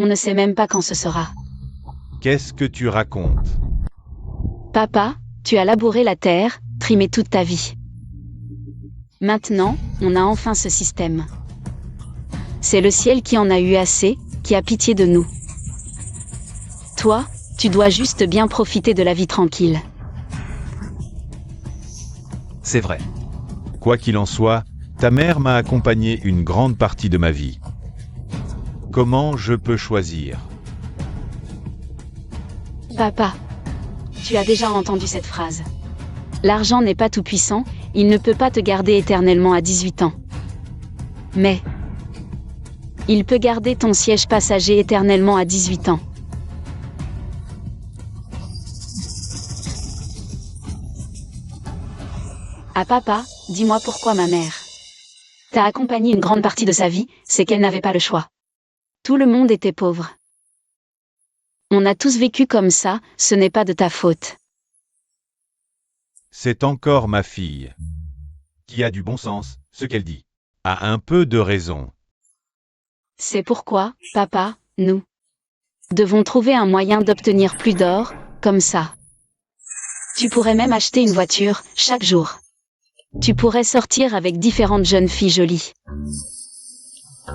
On ne sait même pas quand ce sera. Qu'est-ce que tu racontes? Papa, tu as labouré la terre, trimé toute ta vie. Maintenant, on a enfin ce système. c'est le ciel qui en a eu assez, qui a pitié de nous. Toi, tu dois juste bien profiter de la vie tranquille. C'est vrai. Quoi qu'il en soit, ta mère m'a accompagné une grande partie de ma vie. Comment je peux choisir? Papa, tu as déjà entendu cette phrase. L'argent n'est pas tout puissant, il ne peut pas te garder éternellement à 18 ans. Mais il peut garder ton siège passager éternellement à 18 ans. Ah papa, dis-moi pourquoi ma mère t'a accompagné une grande partie de sa vie, c'est qu'elle n'avait pas le choix. Tout le monde était pauvre. On a tous vécu comme ça, ce n'est pas de ta faute. C'est encore ma fille. Qui a du bon sens, ce qu'elle dit. A un peu de raison. C'est pourquoi, papa, nous devons trouver un moyen d'obtenir plus d'or, comme ça. Tu pourrais même acheter une voiture, chaque jour. Tu pourrais sortir avec différentes jeunes filles jolies.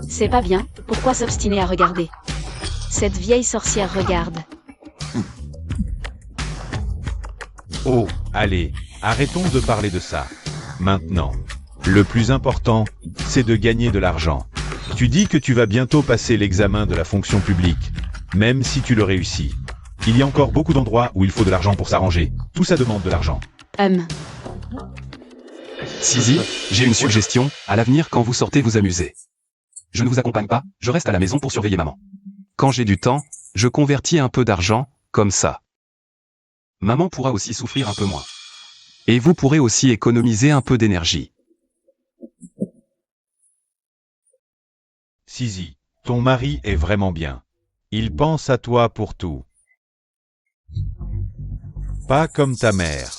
C'est pas bien, pourquoi s'obstiner à regarder? Cette vieille sorcière regarde. Oh, allez, arrêtons de parler de ça. Maintenant. Le plus important, c'est de gagner de l'argent. Tu dis que tu vas bientôt passer l'examen de la fonction publique, même si tu le réussis. Il y a encore beaucoup d'endroits où il faut de l'argent pour s'arranger. Tout ça demande de l'argent. Sizi, j'ai une suggestion, à l'avenir quand vous sortez vous amuser. Je ne vous accompagne pas, je reste à la maison pour surveiller maman. Quand j'ai du temps, je convertis un peu d'argent, comme ça. Maman pourra aussi souffrir un peu moins. Et vous pourrez aussi économiser un peu d'énergie. Sizi, ton mari est vraiment bien. Il pense à toi pour tout. Pas comme ta mère.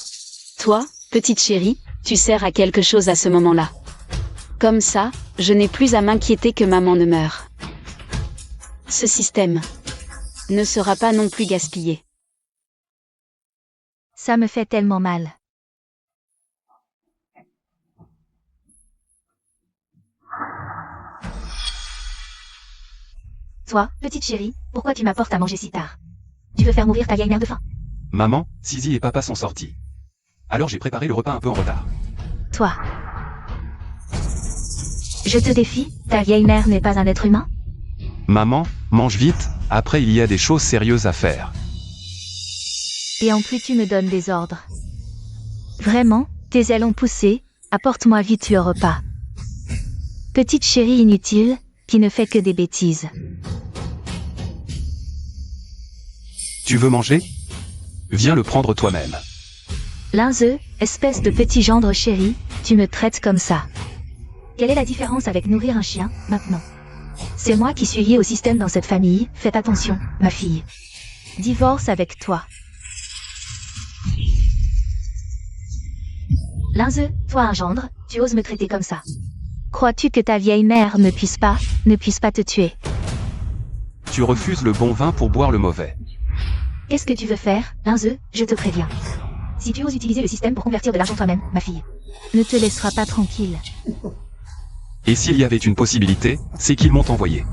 Toi, petite chérie, tu sers à quelque chose à ce moment-là. Comme ça, je n'ai plus à m'inquiéter que maman ne meure. Ce système ne sera pas non plus gaspillé. Ça me fait tellement mal. Toi, petite chérie, pourquoi tu m'apportes à manger si tard? Tu veux faire mourir ta vieille mère de faim? Maman, Sizi et papa sont sortis. Alors j'ai préparé le repas un peu en retard. Toi. Je te défie, ta vieille mère n'est pas un être humain? Maman, mange vite, après il y a des choses sérieuses à faire. Et en plus tu me donnes des ordres. Vraiment, tes ailes ont poussé, apporte-moi vite le repas. Petite chérie inutile, qui ne fait que des bêtises. Tu veux manger? Viens le prendre toi-même. Linzeux, espèce de petit gendre chéri, tu me traites comme ça. Quelle est la différence avec nourrir un chien, maintenant? C'est moi qui suis lié au système dans cette famille, faites attention, ma fille. Divorce avec toi. Linzeux, toi un gendre, tu oses me traiter comme ça. Crois-tu que ta vieille mère ne puisse pas te tuer? Tu refuses le bon vin pour boire le mauvais. Qu'est-ce que tu veux faire, Linzeux? Je te préviens. Si tu oses utiliser le système pour convertir de l'argent toi-même, ma fille, ne te laissera pas tranquille. Et s'il y avait une possibilité, c'est qu'ils m'ont envoyé.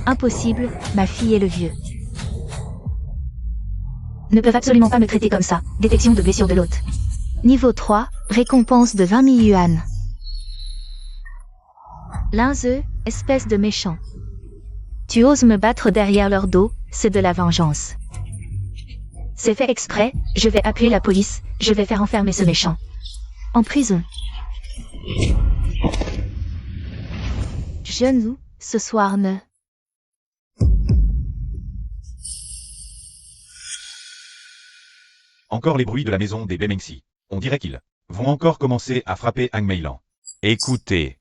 Impossible, ma fille et le vieux. Ne peuvent absolument pas me traiter comme ça. Détection de blessure de l'hôte. Niveau 3, récompense de 20 000 yuan. Linzeux, espèce de méchant. Tu oses me battre derrière leur dos, c'est de la vengeance. C'est fait exprès, je vais appeler la police, je vais faire enfermer ce méchant. En prison. Genou, ce soir ne... Encore les bruits de la maison des Bemengsi. On dirait qu'ils vont encore commencer à frapper Ang Meilan. Écoutez.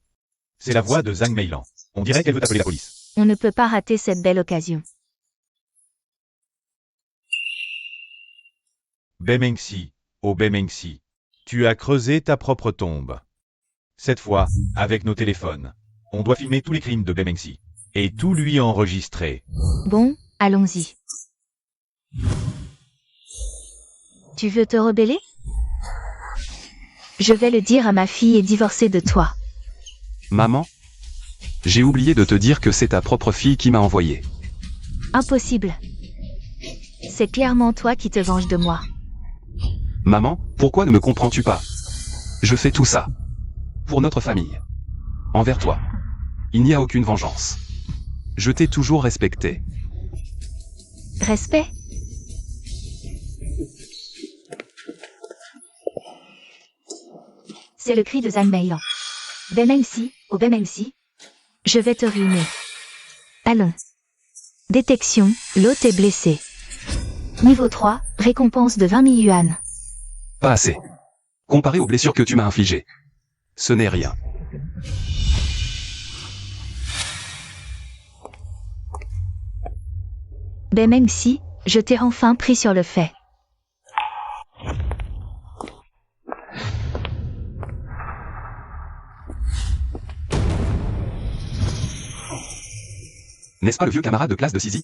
C'est la voix de Zhang Meilan. On dirait qu'elle veut appeler la police. On ne peut pas rater cette belle occasion. Bemengsi, oh Bemengsi. Tu as creusé ta propre tombe. Cette fois, avec nos téléphones. On doit filmer tous les crimes de Bemengsi. Et tout lui enregistrer. Bon, allons-y. Tu veux te rebeller? Je vais le dire à ma fille et divorcer de toi. Maman? J'ai oublié de te dire que c'est ta propre fille qui m'a envoyé. Impossible. C'est clairement toi qui te venges de moi. Maman, pourquoi ne me comprends-tu pas? Je fais tout ça. Pour notre famille. Envers toi. Il n'y a aucune vengeance. Je t'ai toujours respecté. Respect? C'est le cri de Zhang Meilan. BMMC, au BMMC. Je vais te ruiner. Allons. Détection, l'hôte est blessé. Niveau 3, récompense de 20 000 yuan. Pas assez. Comparé aux blessures que tu m'as infligées. Ce n'est rien. BMMC, je t'ai enfin pris sur le fait. N'est-ce pas le vieux camarade de classe de Sisi?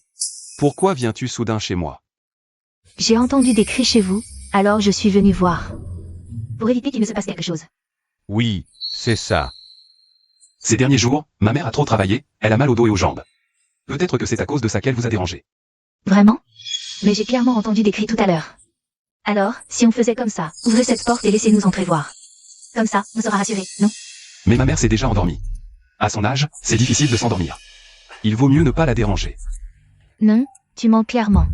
Pourquoi viens-tu soudain chez moi? J'ai entendu des cris chez vous, alors je suis venu voir. Pour éviter qu'il ne se passe quelque chose. Oui, c'est ça. Ces derniers jours, ma mère a trop travaillé, elle a mal au dos et aux jambes. Peut-être que c'est à cause de ça qu'elle vous a dérangé. Vraiment? Mais j'ai clairement entendu des cris tout à l'heure. Alors, si on faisait comme ça, ouvrez cette porte et laissez-nous entrer voir. Comme ça, on sera rassurés, non? Mais ma mère s'est déjà endormie. À son âge, c'est difficile de s'endormir. Il vaut mieux ne pas la déranger. Non, tu mens clairement.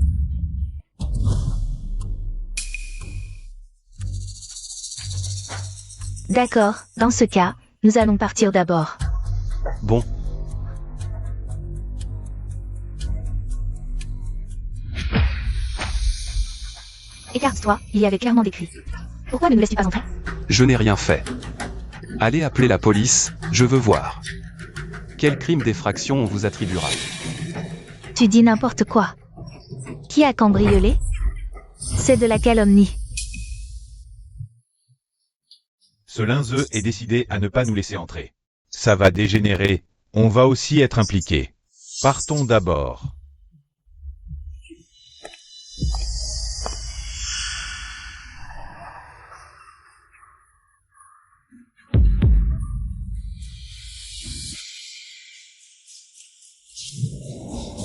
D'accord, dans ce cas, nous allons partir d'abord. Bon. Écarte-toi, il y avait clairement des cris. Pourquoi ne nous laisses-tu pas entrer? Je n'ai rien fait. Allez appeler la police, je veux voir. Quel crime d'effraction on vous attribuera? Tu dis n'importe quoi. Qui a cambriolé? C'est de la calomnie. Ce linzeux est décidé à ne pas nous laisser entrer. Ça va dégénérer, on va aussi être impliqués. Partons d'abord.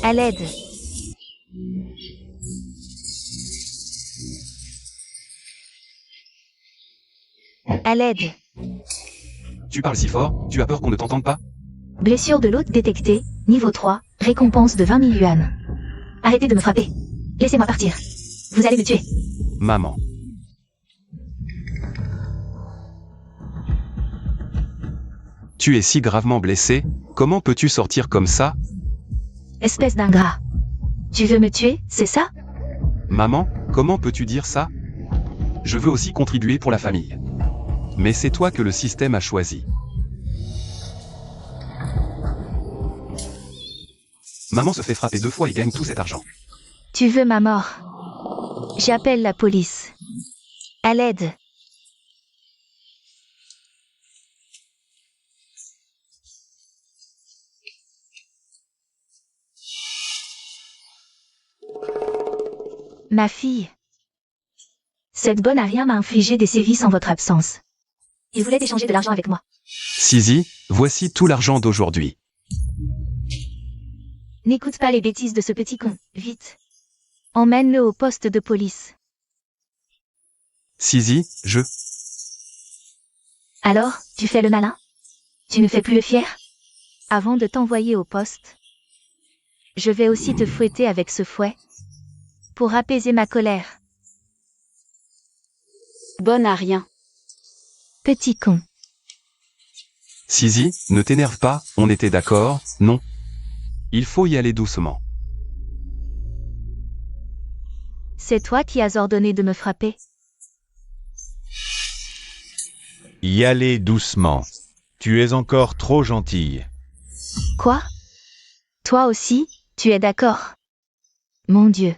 À l'aide. À l'aide. Tu parles si fort, tu as peur qu'on ne t'entende pas? Blessure de l'hôte détectée, niveau 3, récompense de 20 000 yuan. Arrêtez de me frapper. Laissez-moi partir. Vous allez me tuer. Maman. Tu es si gravement blessé, comment peux-tu sortir comme ça? Espèce d'ingrat. Tu veux me tuer, c'est ça? Maman, comment peux-tu dire ça? Je veux aussi contribuer pour la famille. Mais c'est toi que le système a choisi. Maman se fait frapper 2 fois et gagne tout cet argent. Tu veux ma mort? J'appelle la police. À l'aide. Ma fille. Cette bonne Aria m'a infligé des sévices en votre absence. Il voulait échanger de l'argent avec moi. Sisi, voici tout l'argent d'aujourd'hui. N'écoute pas les bêtises de ce petit con, vite. Emmène-le au poste de police. Sisi, je... Alors, tu fais le malin? Tu ne fais plus le fier? Avant de t'envoyer au poste, je vais aussi te fouetter avec ce fouet. Pour apaiser ma colère. Bonne à rien. Petit con. Sisi, ne t'énerve pas, on était d'accord, non? Il faut y aller doucement. C'est toi qui as ordonné de me frapper. Y aller doucement. Tu es encore trop gentille. Quoi? Toi aussi, tu es d'accord? Mon Dieu.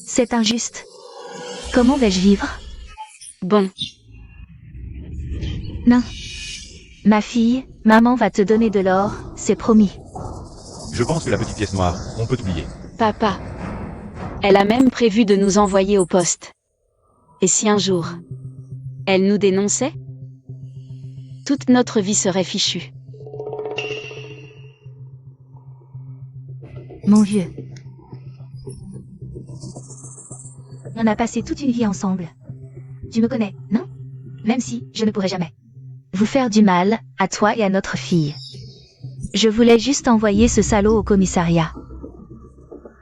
C'est injuste. Comment vais-je vivre? Bon. Non. Ma fille, maman va te donner de l'or, c'est promis. Je pense que la petite pièce noire, on peut oublier. Papa. Elle a même prévu de nous envoyer au poste. Et si un jour, elle nous dénonçait? toute notre vie serait fichue. Mon vieux. On a passé toute une vie ensemble. Tu me connais, non? Même si, je ne pourrais jamais vous faire du mal, à toi et à notre fille. Je voulais juste envoyer ce salaud au commissariat.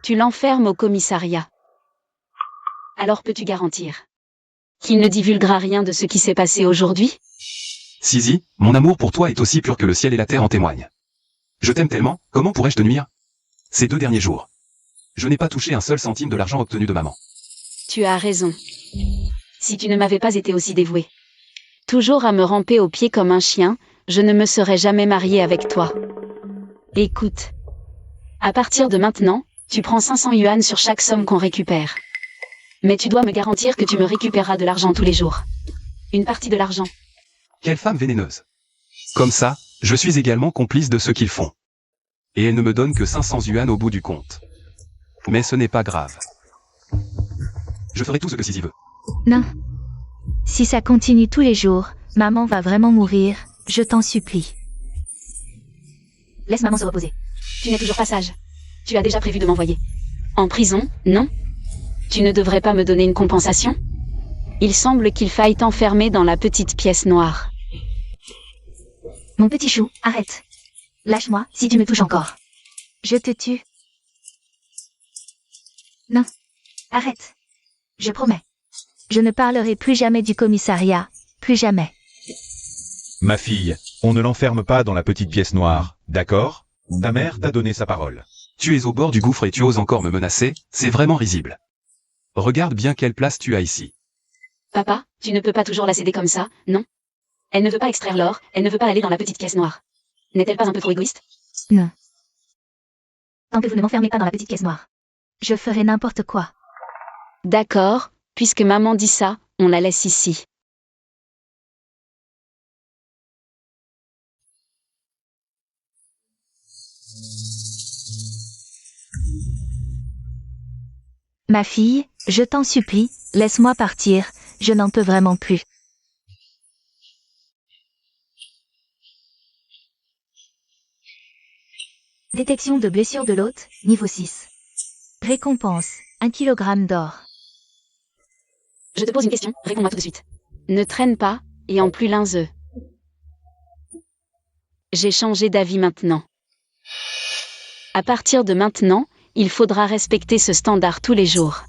Tu l'enfermes au commissariat. Alors peux-tu garantir qu'il ne divulguera rien de ce qui s'est passé aujourd'hui? Sisi, mon amour pour toi est aussi pur que le ciel et la terre en témoignent. Je t'aime tellement, comment pourrais-je te nuire? Ces 2 derniers jours, je n'ai pas touché un seul centime de l'argent obtenu de maman. Tu as raison. Si tu ne m'avais pas été aussi dévoué, toujours à me ramper aux pieds comme un chien, je ne me serais jamais mariée avec toi. Écoute. À partir de maintenant, tu prends 500 yuan sur chaque somme qu'on récupère. Mais tu dois me garantir que tu me récupéreras de l'argent tous les jours. Une partie de l'argent. Quelle femme vénéneuse. Comme ça, je suis également complice de ce qu'ils font. Et elle ne me donne que 500 yuan au bout du compte. Mais ce n'est pas grave. Je ferai tout ce que Sisi veut. Non. Si ça continue tous les jours, maman va vraiment mourir, je t'en supplie. Laisse maman se reposer. Tu n'es toujours pas sage. Tu as déjà prévu de m'envoyer en prison, non? Tu ne devrais pas me donner une compensation? Il semble qu'il faille t'enfermer dans la petite pièce noire. Mon petit chou, arrête. Lâche-moi, si tu me touches encore. Je te tue. Non. Arrête. Je promets. Je ne parlerai plus jamais du commissariat. Plus jamais. Ma fille, on ne l'enferme pas dans la petite pièce noire, d'accord? Ta mère t'a donné sa parole. Tu es au bord du gouffre et tu oses encore me menacer, c'est vraiment risible. Regarde bien quelle place tu as ici. Papa, tu ne peux pas toujours la céder comme ça, non? Elle ne veut pas extraire l'or, elle ne veut pas aller dans la petite caisse noire. N'est-elle pas un peu trop égoïste? Non. Tant que vous ne m'enfermez pas dans la petite caisse noire, je ferai n'importe quoi. D'accord, puisque maman dit ça, on la laisse ici. Ma fille, je t'en supplie, laisse-moi partir, je n'en peux vraiment plus. Détection de blessure de l'hôte, niveau 6. Récompense, 1 kg d'or. Je te pose une question, réponds-moi tout de suite. Ne traîne pas, et en plus linzeux. J'ai changé d'avis maintenant. À partir de maintenant, il faudra respecter ce standard tous les jours.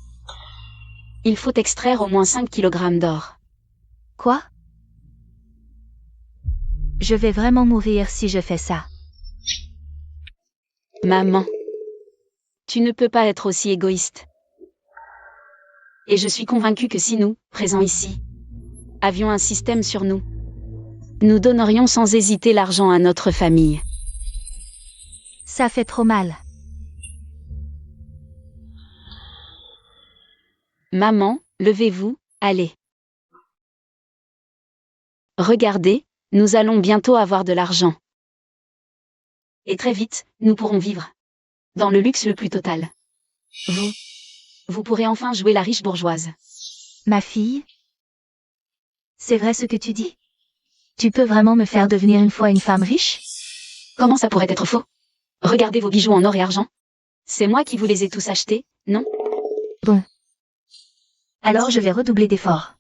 Il faut extraire au moins 5 kg d'or. Quoi? Je vais vraiment mourir si je fais ça. Maman, tu ne peux pas être aussi égoïste. Et je suis convaincue que si nous, présents ici, avions un système sur nous, nous donnerions sans hésiter l'argent à notre famille. Ça fait trop mal. Maman, levez-vous, allez. Regardez, nous allons bientôt avoir de l'argent. Et très vite, nous pourrons vivre dans le luxe le plus total. Vous pourrez enfin jouer la riche bourgeoise. Ma fille? C'est vrai ce que tu dis? Tu peux vraiment me faire devenir une fois une femme riche? Comment ça pourrait être faux? Regardez vos bijoux en or et argent. C'est moi qui vous les ai tous achetés, non? Bon. Alors je vais redoubler d'efforts.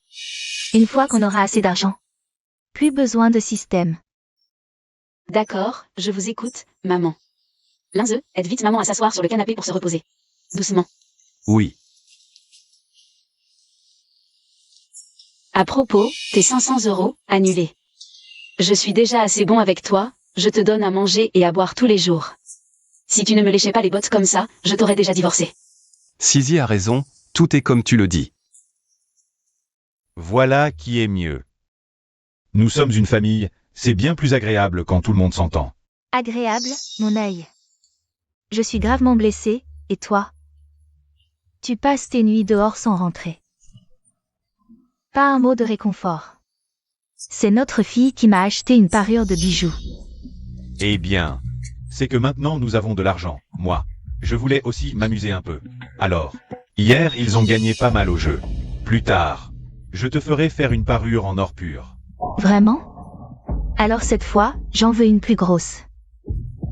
Une fois qu'on aura assez d'argent. Plus besoin de système. D'accord, je vous écoute, maman. Linzeux, aide vite maman à s'asseoir sur le canapé pour se reposer. Doucement. Oui. À propos, tes 500 € annulés. Je suis déjà assez bon avec toi, je te donne à manger et à boire tous les jours. Si tu ne me léchais pas les bottes comme ça, je t'aurais déjà divorcé. Sisi a raison, tout est comme tu le dis. Voilà qui est mieux. Nous sommes une famille, c'est bien plus agréable quand tout le monde s'entend. Agréable, mon œil. Je suis gravement blessée, et toi? Tu passes tes nuits dehors sans rentrer. Pas un mot de réconfort. C'est notre fille qui m'a acheté une parure de bijoux. Eh bien, c'est que maintenant nous avons de l'argent. Moi, je voulais aussi m'amuser un peu. Alors, hier ils ont gagné pas mal au jeu. Plus tard, je te ferai faire une parure en or pur. Vraiment? Alors cette fois, j'en veux une plus grosse.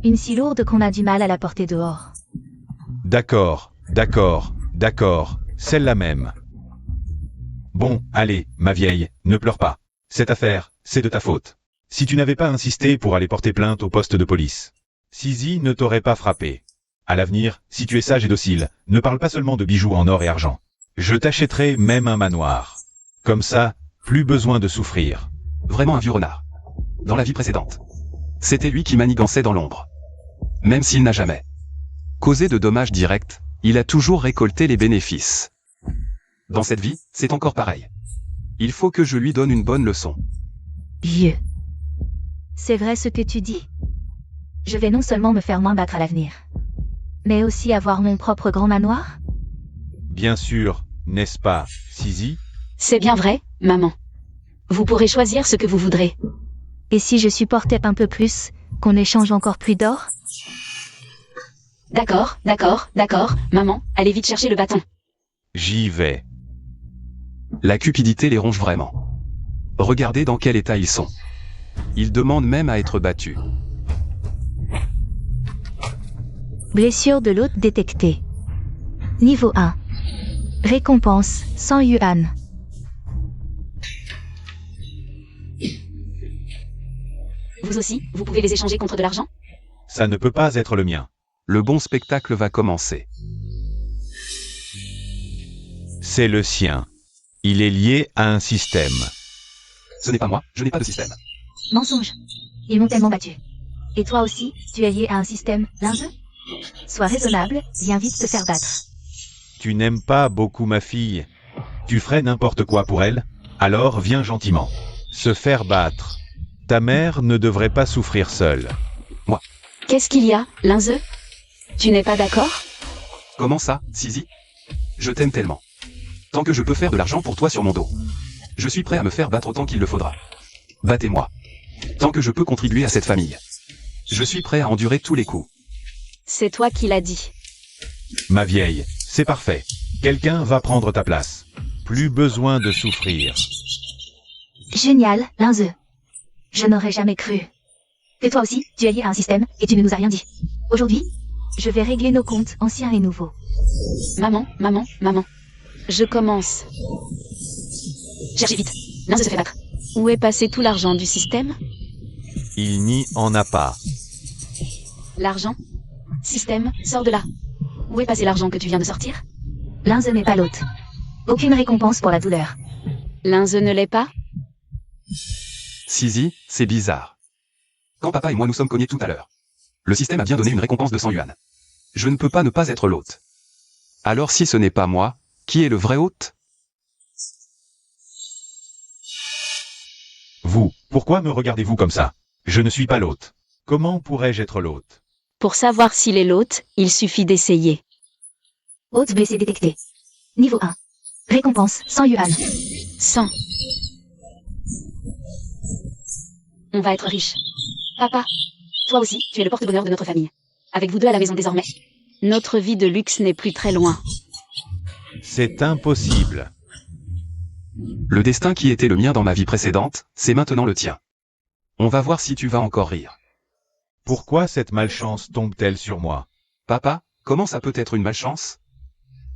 Une si lourde qu'on a du mal à la porter dehors. D'accord, d'accord, d'accord, celle-là même. Bon, allez, ma vieille, ne pleure pas. Cette affaire, c'est de ta faute. Si tu n'avais pas insisté pour aller porter plainte au poste de police, Sisi ne t'aurait pas frappé. À l'avenir, si tu es sage et docile, ne parle pas seulement de bijoux en or et argent. Je t'achèterai même un manoir. Comme ça, plus besoin de souffrir. Vraiment un vieux renard. Dans la vie précédente, c'était lui qui manigançait dans l'ombre. Même s'il n'a jamais causé de dommages directs, il a toujours récolté les bénéfices. Dans cette vie, c'est encore pareil. Il faut que je lui donne une bonne leçon. Vieux. C'est vrai ce que tu dis. Je vais non seulement me faire moins battre à l'avenir, mais aussi avoir mon propre grand manoir? Bien sûr, n'est-ce pas, Sisi? C'est bien vrai, maman. Vous pourrez choisir ce que vous voudrez. Et si je supportais un peu plus, qu'on échange encore plus d'or? D'accord, d'accord, d'accord, maman, allez vite chercher le bâton. J'y vais. La cupidité les ronge vraiment. Regardez dans quel état ils sont. Ils demandent même à être battus. Blessure de l'hôte détectée. Niveau 1. Récompense, 100 yuan. Vous aussi, vous pouvez les échanger contre de l'argent? Ça ne peut pas être le mien. Le bon spectacle va commencer. C'est le sien. Il est lié à un système. Ce n'est pas moi, je n'ai pas de système. Mensonge. Ils m'ont tellement battu. Et toi aussi, tu es lié à un système, linge? Sois raisonnable, viens vite te faire battre. Tu n'aimes pas beaucoup ma fille. Tu ferais n'importe quoi pour elle? Alors viens gentiment. Se faire battre. Ta mère ne devrait pas souffrir seule. Qu'est-ce qu'il y a, Linze? Tu n'es pas d'accord? Comment ça, Sisi? Je t'aime tellement. Tant que je peux faire de l'argent pour toi sur mon dos. Je suis prêt à me faire battre autant qu'il le faudra. Battez-moi. Tant que je peux contribuer à cette famille. Je suis prêt à endurer tous les coups. C'est toi qui l'as dit. Ma vieille, c'est parfait. Quelqu'un va prendre ta place. Plus besoin de souffrir. Génial, Linze. Je n'aurais jamais cru. Et toi aussi, tu es lié à un système, et tu ne nous as rien dit. Aujourd'hui, je vais régler nos comptes anciens et nouveaux. Maman, maman, maman. Je commence. Cherchez vite. Linze se fait battre. Où est passé tout l'argent du système? Il n'y en a pas. L'argent? Système, sors de là. Où est passé l'argent que tu viens de sortir? Linze n'est pas l'hôte. Aucune récompense pour la douleur. Linze ne l'est pas? Sisi, c'est bizarre. Quand papa et moi nous sommes cognés tout à l'heure, le système a bien donné une récompense de 100 yuan. Je ne peux pas ne pas être l'hôte. Alors si ce n'est pas moi, qui est le vrai hôte? Vous, pourquoi me regardez-vous comme ça? Je ne suis pas l'hôte. Comment pourrais-je être l'hôte? Pour savoir s'il est l'hôte, il suffit d'essayer. Hôte blessé détecté. Niveau 1. Récompense, 100 yuan. 100. On va être riche. Papa, toi aussi, tu es le porte-bonheur de notre famille. Avec vous deux à la maison désormais. Notre vie de luxe n'est plus très loin. C'est impossible. Le destin qui était le mien dans ma vie précédente, c'est maintenant le tien. On va voir si tu vas encore rire. Pourquoi cette malchance tombe-t-elle sur moi? Papa, comment ça peut être une malchance?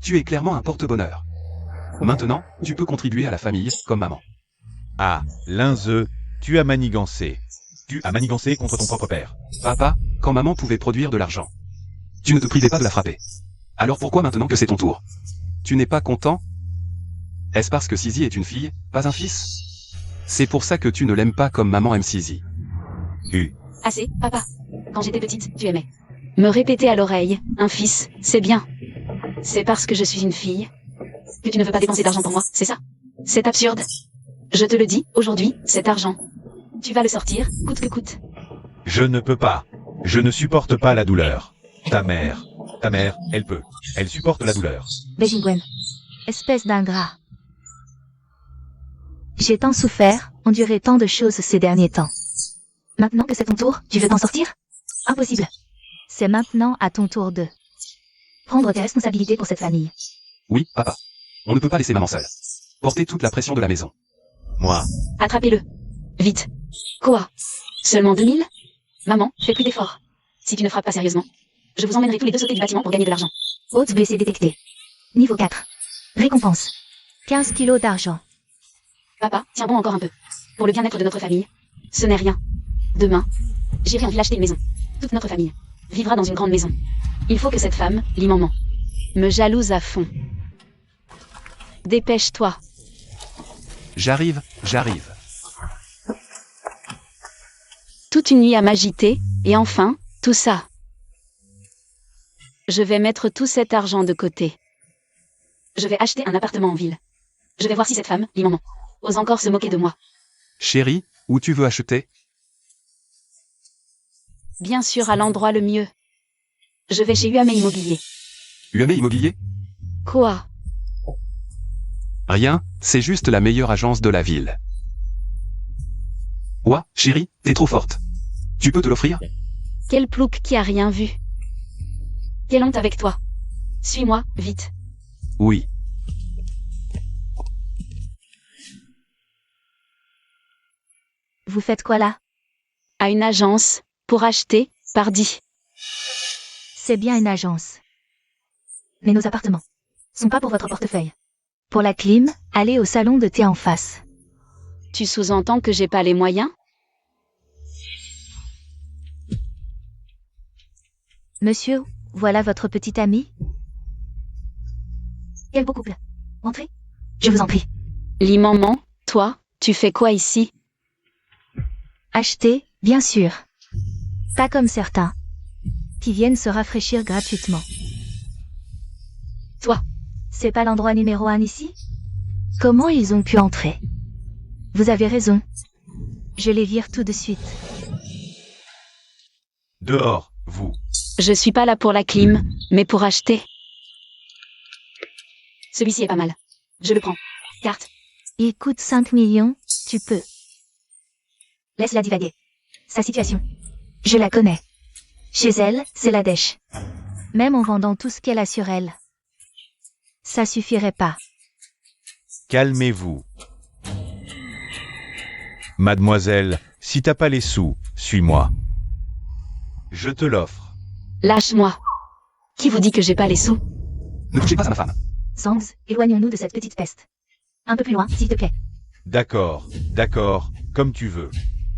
Tu es clairement un porte-bonheur. Maintenant, tu peux contribuer à la famille, comme maman. Ah, Linze, tu as manigancé. Tu as manigancé contre ton propre père. Papa, quand maman pouvait produire de l'argent, tu ne te privais pas de la frapper. Alors pourquoi maintenant que c'est ton tour? Tu n'es pas content? Est-ce parce que Sisi est une fille, pas un fils? C'est pour ça que tu ne l'aimes pas comme maman aime Sisi. Assez, papa. Quand j'étais petite, tu aimais me répéter à l'oreille, un fils, c'est bien. C'est parce que je suis une fille que tu ne veux pas dépenser d'argent pour moi, c'est ça? C'est absurde. Je te le dis, aujourd'hui, cet argent, tu vas le sortir, coûte que coûte. Je ne peux pas. Je ne supporte pas la douleur. Ta mère, elle peut. Elle supporte la douleur. Beijingwen. Espèce d'ingrat. J'ai tant souffert, enduré tant de choses ces derniers temps. Maintenant que c'est ton tour, tu veux t'en sortir? Impossible. C'est maintenant à ton tour de prendre tes responsabilités pour cette famille. Oui, papa. On ne peut pas laisser maman seule. Porter toute la pression de la maison. Moi, Attrapez-le. Vite. Quoi? Seulement 2000? Maman, fais plus d'efforts. Si tu ne frappes pas sérieusement, je vous emmènerai tous les deux sauter du bâtiment pour gagner de l'argent. Haute blessée détectée. Niveau 4. Récompense. 15 kilos d'argent. Papa, tiens bon encore un peu. Pour le bien-être de notre famille. Ce n'est rien. Demain, j'irai en ville acheter une maison. Toute notre famille vivra dans une grande maison. Il faut que cette femme, l'immaman, me jalouse à fond. Dépêche-toi. J'arrive. Toute une nuit à m'agiter, et enfin, tout ça. Je vais mettre tout cet argent de côté. Je vais acheter un appartement en ville. Je vais voir si cette femme, l'immaman, ose encore se moquer de moi. Chérie, où tu veux acheter? Bien sûr à l'endroit le mieux. Je vais chez UAME Immobilier. UAME Immobilier? Quoi? Rien, c'est juste la meilleure agence de la ville. Ouah, chérie, t'es trop forte. Tu peux te l'offrir? Quel plouc qui a rien vu. Quelle honte avec toi. Suis-moi, vite. Oui. Vous faites quoi là? À une agence, pour acheter, pardi. C'est bien une agence. Mais nos appartements sont pas pour votre portefeuille. Pour la clim, allez au salon de thé en face. Tu sous-entends que j'ai pas les moyens? Monsieur, voilà votre petit ami. Quel beau couple. Entrez. Je vous en prie. L'immaman, toi, tu fais quoi ici? Achetez, bien sûr. Pas comme certains, qui viennent se rafraîchir gratuitement. Toi. C'est pas l'endroit numéro 1 ici? Comment ils ont pu entrer? Vous avez raison. Je les vire tout de suite. Dehors, vous. Je suis pas là pour la clim, mais pour acheter. Celui-ci est pas mal. Je le prends. Carte. Il coûte 5 millions, tu peux. Laisse-la divaguer. Sa situation. Je la connais. Chez elle, c'est la dèche. Même en vendant tout ce qu'elle a sur elle. Ça suffirait pas. Calmez-vous. Mademoiselle, si t'as pas les sous, suis-moi. Je te l'offre. Lâche-moi. Qui vous dit que j'ai pas les sous? Ne touchez pas à ma femme. Sangs, éloignons-nous de cette petite peste. Un peu plus loin, s'il te plaît. D'accord, comme tu veux.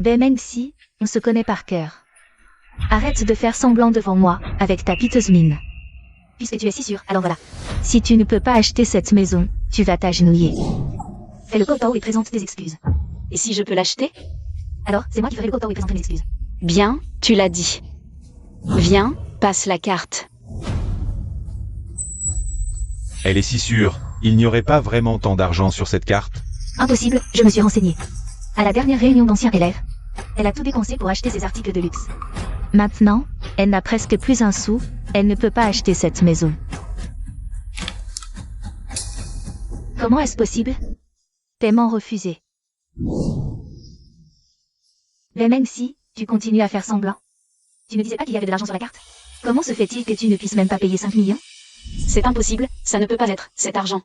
Même si, on se connaît par cœur. Arrête de faire semblant devant moi, avec ta piteuse mine. Puisque tu es si sûr, alors voilà. Si tu ne peux pas acheter cette maison, tu vas t'agenouiller. Fais le kowtow et présente tes excuses. Et si je peux l'acheter? Alors, c'est moi qui ferai le kowtow et présenterai mes excuses. Bien, tu l'as dit. Viens, passe la carte. Elle est si sûre, il n'y aurait pas vraiment tant d'argent sur cette carte. Impossible, je me suis renseigné. À la dernière réunion d'anciens élèves, elle a tout dépensé pour acheter ses articles de luxe. Maintenant, elle n'a presque plus un sou, elle ne peut pas acheter cette maison. Comment est-ce possible? Paiement refusé. Mais même si, tu continues à faire semblant. Tu ne disais pas qu'il y avait de l'argent sur la carte? Comment se fait-il que tu ne puisses même pas payer 5 millions? C'est impossible, ça ne peut pas être, cet argent.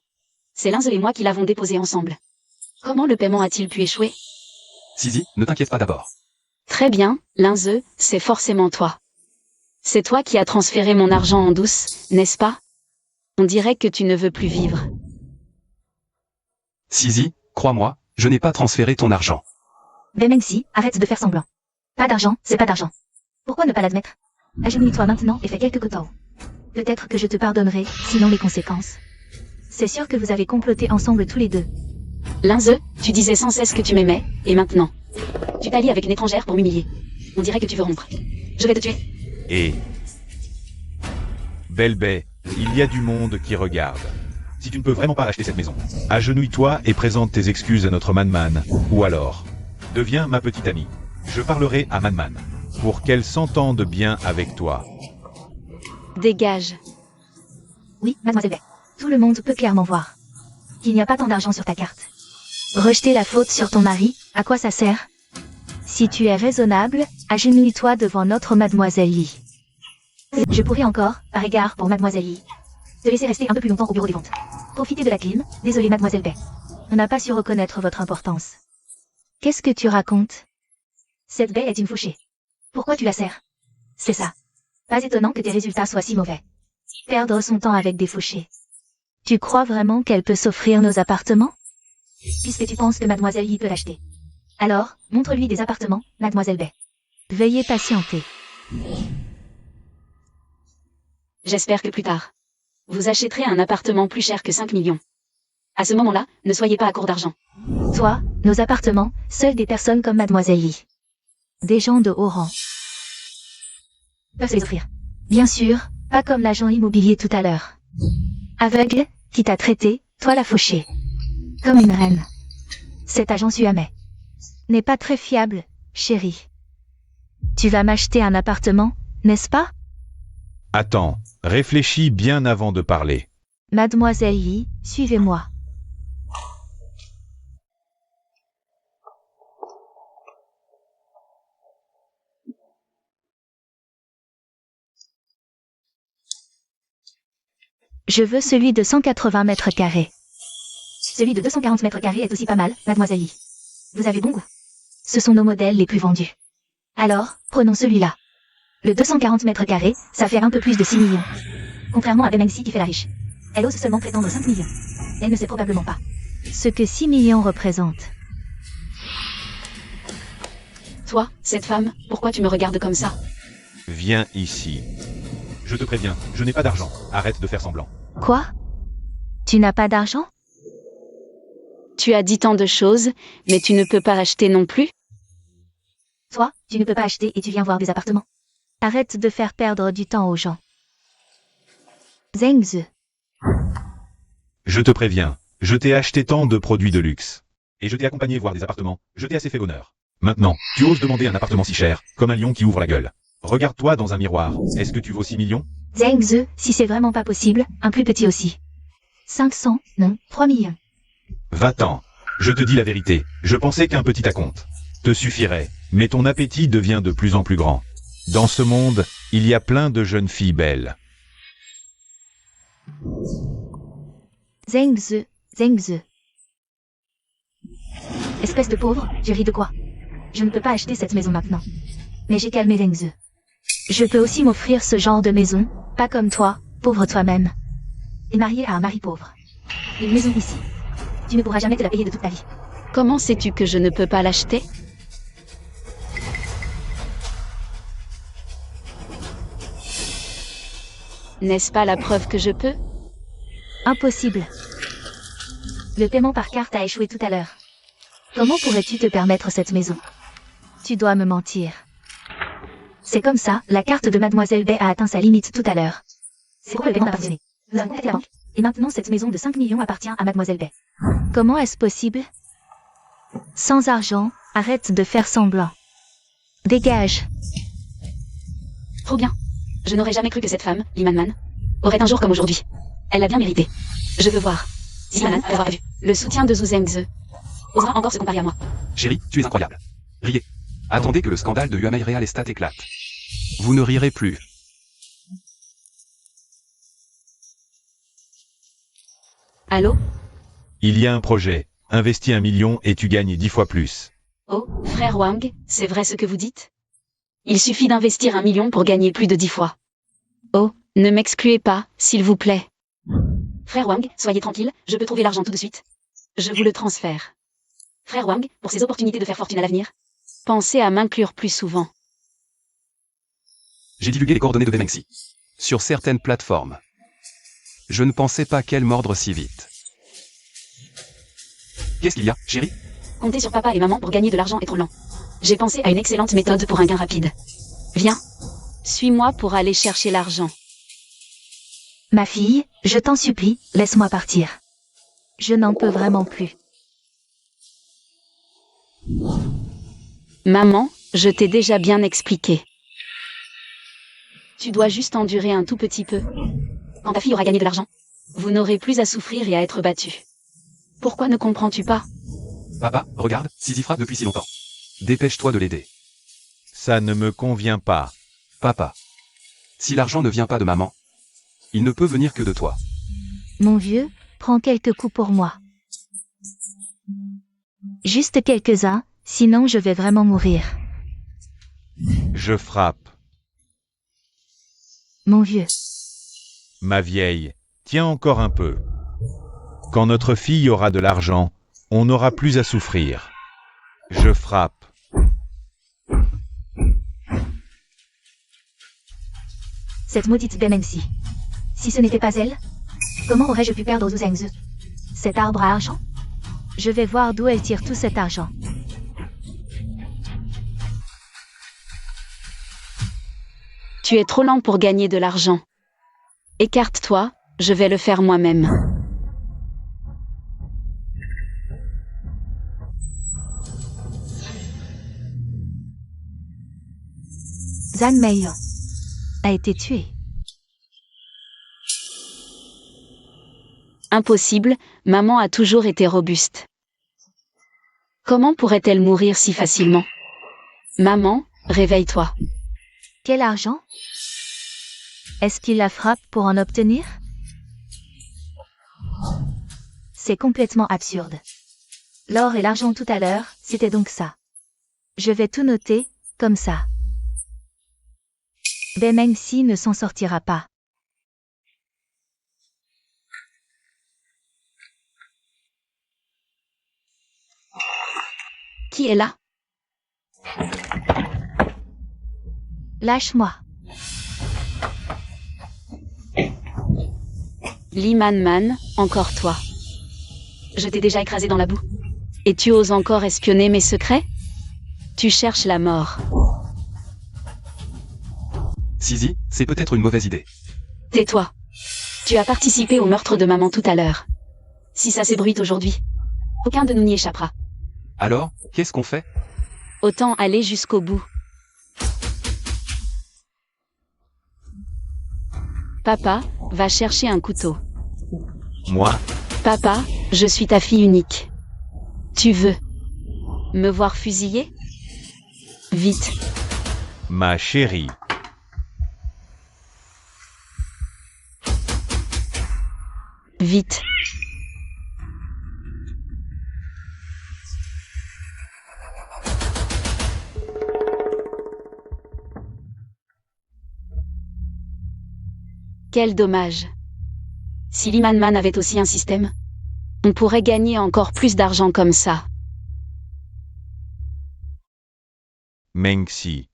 C'est Linze et moi qui l'avons déposé ensemble. Comment le paiement a-t-il pu échouer? Sisi, ne t'inquiète pas d'abord. Très bien, Linze, c'est forcément toi. C'est toi qui as transféré mon argent en douce, n'est-ce pas? On dirait que tu ne veux plus vivre. Sisi, crois-moi, je n'ai pas transféré ton argent. Mais même si, arrête de faire semblant. Pas d'argent, c'est pas d'argent. Pourquoi ne pas l'admettre? Agenouille-toi maintenant et fais quelques kowtow. Peut-être que je te pardonnerai, sinon les conséquences. C'est sûr que vous avez comploté ensemble tous les deux. Linze, tu disais sans cesse que tu m'aimais, et maintenant, tu t'allies avec une étrangère pour m'humilier. On dirait que tu veux rompre. Je vais te tuer. Et... Belle baie, il y a du monde qui regarde. Si tu ne peux vraiment pas acheter cette maison, agenouille-toi et présente tes excuses à notre Manman. Ou alors, deviens ma petite amie. Je parlerai à Manman, pour qu'elle s'entende bien avec toi. Dégage. Oui, mademoiselle Bay. Tout le monde peut clairement voir qu'il n'y a pas tant d'argent sur ta carte. Rejeter la faute sur ton mari, à quoi ça sert? Si tu es raisonnable, agenouille-toi devant notre mademoiselle Lee. Je pourrais encore, par égard pour mademoiselle Lee, te laisser rester un peu plus longtemps au bureau des ventes. Profitez de la clim, désolé mademoiselle Bay. On n'a pas su reconnaître votre importance. Qu'est-ce que tu racontes? Cette baie est une fauchée. Pourquoi tu la sers? C'est ça. Pas étonnant que tes résultats soient si mauvais. Perdre son temps avec des fauchés. Tu crois vraiment qu'elle peut s'offrir nos appartements? Puisque tu penses que Mademoiselle Yi peut l'acheter. Alors, montre-lui des appartements, Mademoiselle Bay. Veuillez patienter. J'espère que plus tard, vous achèterez un appartement plus cher que 5 millions. À ce moment-là, ne soyez pas à court d'argent. Toi, nos appartements, seules des personnes comme Mademoiselle Yi. Des gens de haut rang. Peuvent se les offrir. Bien sûr, pas comme l'agent immobilier tout à l'heure. Aveugle, qui t'a traité, toi la fauchée. Comme une reine. Cet agent Suamet n'est pas très fiable, chérie. Tu vas m'acheter un appartement, n'est-ce pas? Attends, réfléchis bien avant de parler. Mademoiselle Yi, suivez-moi. Je veux celui de 180 mètres carrés. Celui de 240 mètres carrés est aussi pas mal, Mademoiselle Yi. Vous avez bon goût. Ce sont nos modèles les plus vendus. Alors, prenons celui-là. Le 240 mètres carrés, ça fait un peu plus de 6 millions. Contrairement à Bemengsi qui fait la riche. Elle ose seulement prétendre 5 millions. Elle ne sait probablement pas ce que 6 millions représentent. Toi, cette femme, pourquoi tu me regardes comme ça? Viens ici. Je te préviens, je n'ai pas d'argent. Arrête de faire semblant. Quoi? Tu n'as pas d'argent? Tu as dit tant de choses, mais tu ne peux pas acheter non plus? Toi, tu ne peux pas acheter et tu viens voir des appartements. Arrête de faire perdre du temps aux gens. Zheng Ze. Je te préviens, je t'ai acheté tant de produits de luxe. Et je t'ai accompagné voir des appartements, je t'ai assez fait honneur. Maintenant, tu oses demander un appartement si cher, comme un lion qui ouvre la gueule. Regarde-toi dans un miroir, est-ce que tu vaux 6 millions? Zheng Ze, si c'est vraiment pas possible, un plus petit aussi. 500, non, 3 millions. Va-t'en. Je te dis la vérité, je pensais qu'un petit acompte te suffirait, mais ton appétit devient de plus en plus grand. Dans ce monde, il y a plein de jeunes filles belles. Zheng Ze, Zheng Ze. Espèce de pauvre, tu ris de quoi? Je ne peux pas acheter cette maison maintenant. Mais j'ai calmé Zheng Ze. Je peux aussi m'offrir ce genre de maison, pas comme toi, pauvre toi-même. Et marié à un mari pauvre. Une maison ici. Tu ne pourras jamais te la payer de toute ta vie. Comment sais-tu que je ne peux pas l'acheter? N'est-ce pas la preuve que je peux? Impossible. Le paiement par carte a échoué tout à l'heure. Comment pourrais-tu te permettre cette maison? Tu dois me mentir. C'est comme ça, la carte de Mademoiselle Bay a atteint sa limite tout à l'heure. C'est pourquoi le paiement n'a pas fonctionné. Nous avons contacté la banque, et maintenant cette maison de 5 millions appartient à Mademoiselle Bay. Comment est-ce possible? Sans argent, arrête de faire semblant. Dégage. Trop bien. Je n'aurais jamais cru que cette femme, Limanman, aurait un jour comme aujourd'hui. Elle l'a bien mérité. Je veux voir. Si Limanman peut avoir vu le soutien de Zhu Zhengze osera encore se comparer à moi. Chérie, tu es incroyable. Riez. Attendez que le scandale de Yuamei Real Estate éclate. Vous ne rirez plus. Allô? Il y a un projet, investis 1 million et tu gagnes 10 fois plus. Oh, frère Wang, c'est vrai ce que vous dites? Il suffit d'investir 1 million pour gagner plus de 10 fois. Oh, ne m'excluez pas, s'il vous plaît. Frère Wang, soyez tranquille, je peux trouver l'argent tout de suite. Je vous le transfère. Frère Wang, pour ces opportunités de faire fortune à l'avenir, pensez à m'inclure plus souvent. J'ai divulgué les coordonnées de Bemengsi sur certaines plateformes. Je ne pensais pas qu'elle mordre si vite. Qu'est-ce qu'il y a, chérie? Compter sur papa et maman pour gagner de l'argent est trop lent. J'ai pensé à une excellente méthode pour un gain rapide. Viens. Suis-moi pour aller chercher l'argent. Ma fille, je t'en supplie, laisse-moi partir. Je n'en peux vraiment plus. Maman, je t'ai déjà bien expliqué. Tu dois juste endurer un tout petit peu. Quand ta fille aura gagné de l'argent, vous n'aurez plus à souffrir et à être battu. Pourquoi ne comprends-tu pas? Papa, regarde, Sisi frappe depuis si longtemps. Dépêche-toi de l'aider. Ça ne me convient pas. Papa. Si l'argent ne vient pas de maman, il ne peut venir que de toi. Mon vieux, prends quelques coups pour moi. Juste quelques-uns, sinon je vais vraiment mourir. Je frappe. Mon vieux. Ma vieille, tiens encore un peu. Quand notre fille aura de l'argent, on n'aura plus à souffrir. Je frappe. Cette maudite Bemengsi. Si ce n'était pas elle, comment aurais-je pu perdre Zuzengze? Cet arbre à argent? Je vais voir d'où elle tire tout cet argent. Tu es trop lent pour gagner de l'argent. Écarte-toi, je vais le faire moi-même. Zhang Meiyan a été tué. Impossible, maman a toujours été robuste. Comment pourrait-elle mourir si facilement? Maman, réveille-toi. Quel argent? Est-ce qu'il la frappe pour en obtenir? C'est complètement absurde. L'or et l'argent tout à l'heure, c'était donc ça. Je vais tout noter, comme ça. Bemengsi ne s'en sortira pas. Qui est là? Lâche-moi. Li Man Man, encore toi. Je t'ai déjà écrasé dans la boue. Et tu oses encore espionner mes secrets? Tu cherches la mort. Sisi, c'est peut-être une mauvaise idée. Tais-toi. Tu as participé au meurtre de maman tout à l'heure. Si ça s'ébruite aujourd'hui, aucun de nous n'y échappera. Alors, qu'est-ce qu'on fait? Autant aller jusqu'au bout. Papa, va chercher un couteau. Moi? Papa, je suis ta fille unique. Tu veux me voir fusiller? Vite. Ma chérie. Vite. Quel dommage. Si Li Man Man avait aussi un système, on pourrait gagner encore plus d'argent comme ça. Mengsi.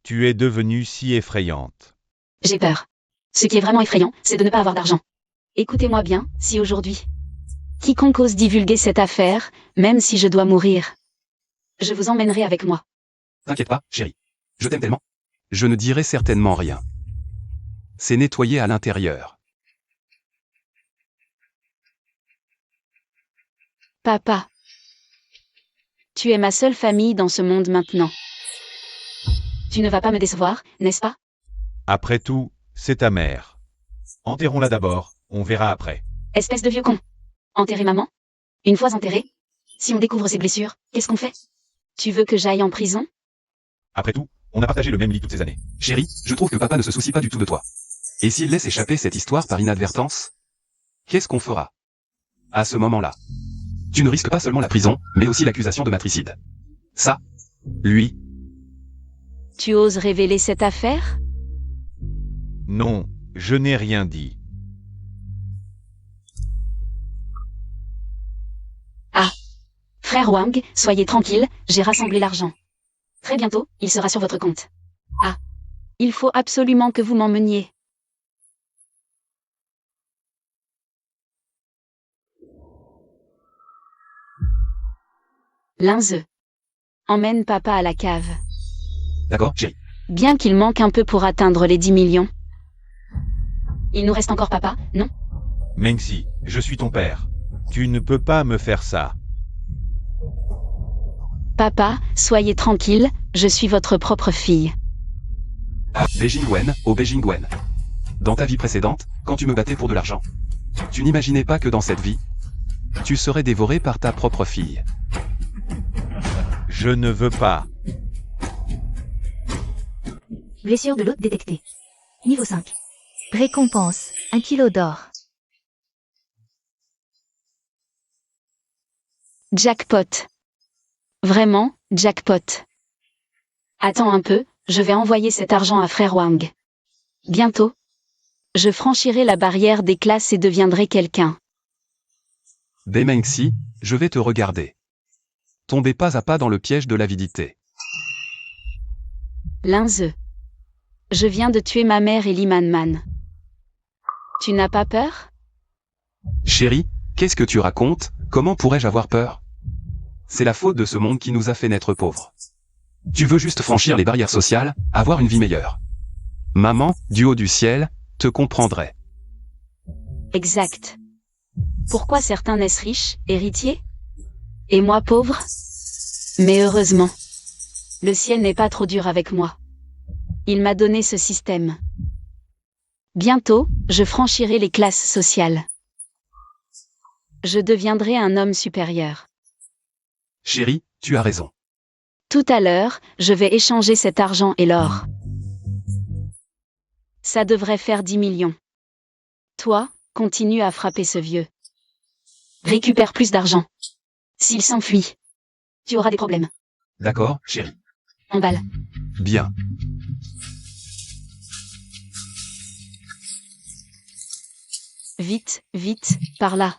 Tu es devenue si effrayante. J'ai peur. Ce qui est vraiment effrayant, c'est de ne pas avoir d'argent. Écoutez-moi bien, si aujourd'hui, quiconque ose divulguer cette affaire, même si je dois mourir, je vous emmènerai avec moi. T'inquiète pas, chérie. Je t'aime tellement. Je ne dirai certainement rien. C'est nettoyé à l'intérieur. Papa, tu es ma seule famille dans ce monde maintenant. Tu ne vas pas me décevoir, n'est-ce pas? Après tout, c'est ta mère. Enterrons-la d'abord, on verra après. Espèce de vieux con. Enterrer maman? Une fois enterrée? Si on découvre ses blessures, qu'est-ce qu'on fait? Tu veux que j'aille en prison? Après tout, on a partagé le même lit toutes ces années. Chérie, je trouve que papa ne se soucie pas du tout de toi. Et s'il laisse échapper cette histoire par inadvertance? Qu'est-ce qu'on fera? À ce moment-là, tu ne risques pas seulement la prison, mais aussi l'accusation de matricide. Ça, lui, Tu oses révéler cette affaire? Non, je n'ai rien dit. Frère Wang, soyez tranquille, j'ai rassemblé l'argent. Très bientôt, il sera sur votre compte. Ah. Il faut absolument que vous m'emmeniez. Linze. Emmène papa à la cave. d'accord, chérie. Bien qu'il manque un peu pour atteindre les 10 millions. Il nous reste encore papa, non? Mengsi, je suis ton père. Tu ne peux pas me faire ça. Papa, soyez tranquille, je suis votre propre fille. Beijing Wen, au Beijing Wen. Dans ta vie précédente, quand tu me battais pour de l'argent, tu n'imaginais pas que dans cette vie, tu serais dévoré par ta propre fille. Je ne veux pas. Blessure de l'hôte détectée. Niveau 5. Récompense, 1 kilo d'or. Jackpot. Vraiment, jackpot. Attends un peu, je vais envoyer cet argent à frère Wang. Bientôt, je franchirai la barrière des classes et deviendrai quelqu'un. Bemengxi, je vais te regarder. Tombez pas à pas dans le piège de l'avidité. Linze. Je viens de tuer ma mère et Limanman. Tu n'as pas peur? Chérie, qu'est-ce que tu racontes? Comment pourrais-je avoir peur? C'est la faute de ce monde qui nous a fait naître pauvres. Tu veux juste franchir les barrières sociales, avoir une vie meilleure. Maman, du haut du ciel, te comprendrait. Exact. Pourquoi certains naissent riches, héritiers? Et moi pauvre? Mais heureusement, le ciel n'est pas trop dur avec moi. Il m'a donné ce système. Bientôt, je franchirai les classes sociales. Je deviendrai un homme supérieur. Chérie, tu as raison. Tout à l'heure, je vais échanger cet argent et l'or. Ça devrait faire 10 millions. Toi, continue à frapper ce vieux. Récupère plus d'argent. S'il s'enfuit, tu auras des problèmes. D'accord, chérie. Emballe. Bien. Vite, vite, par là.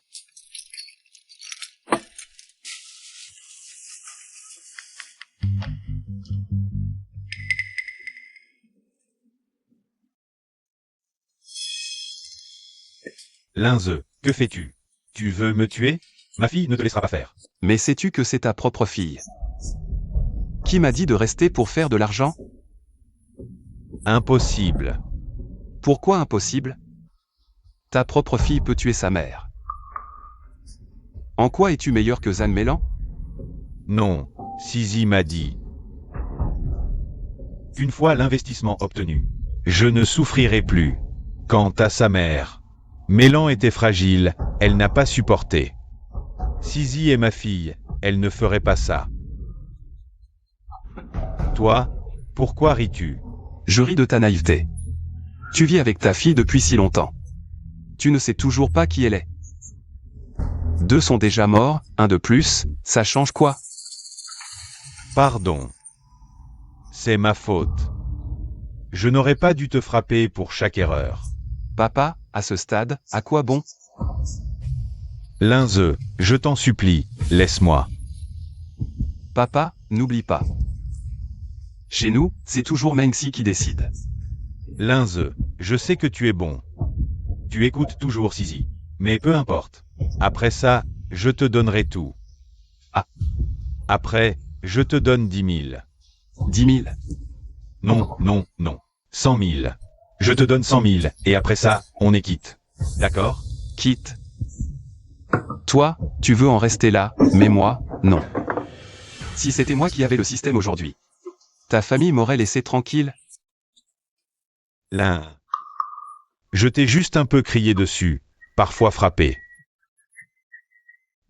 Linze, que fais-tu? Tu veux me tuer? Ma fille ne te laissera pas faire. Mais sais-tu que c'est ta propre fille? Qui m'a dit de rester pour faire de l'argent? Impossible. Pourquoi impossible? Ta propre fille peut tuer sa mère. En quoi es-tu meilleur que Zan Mélan? Non, Sisi m'a dit. Une fois l'investissement obtenu, je ne souffrirai plus. Quant à sa mère, Mélan était fragile, elle n'a pas supporté. Sisi est ma fille, elle ne ferait pas ça. Toi, pourquoi ris-tu? Je ris de ta naïveté. Tu vis avec ta fille depuis si longtemps. Tu ne sais toujours pas qui elle est. 2 sont déjà morts, 1 de plus, ça change quoi? Pardon. C'est ma faute. Je n'aurais pas dû te frapper pour chaque erreur. Papa, à ce stade, à quoi bon? Linze, je t'en supplie, laisse-moi. Papa, n'oublie pas. Chez nous, c'est toujours Mengxi qui décide. Linze, je sais que tu es bon. Tu écoutes toujours Sisi. Mais peu importe. Après ça, je te donnerai tout. Ah. Après, je te donne 10 000. 10 000. Non, non, non. 100 000. Je te donne 100 000, et après ça, on est quitte. D'accord? Quitte. Toi, tu veux en rester là, mais moi, non. Si c'était moi qui avais le système aujourd'hui, ta famille m'aurait laissé tranquille. Je t'ai juste un peu crié dessus, parfois frappé.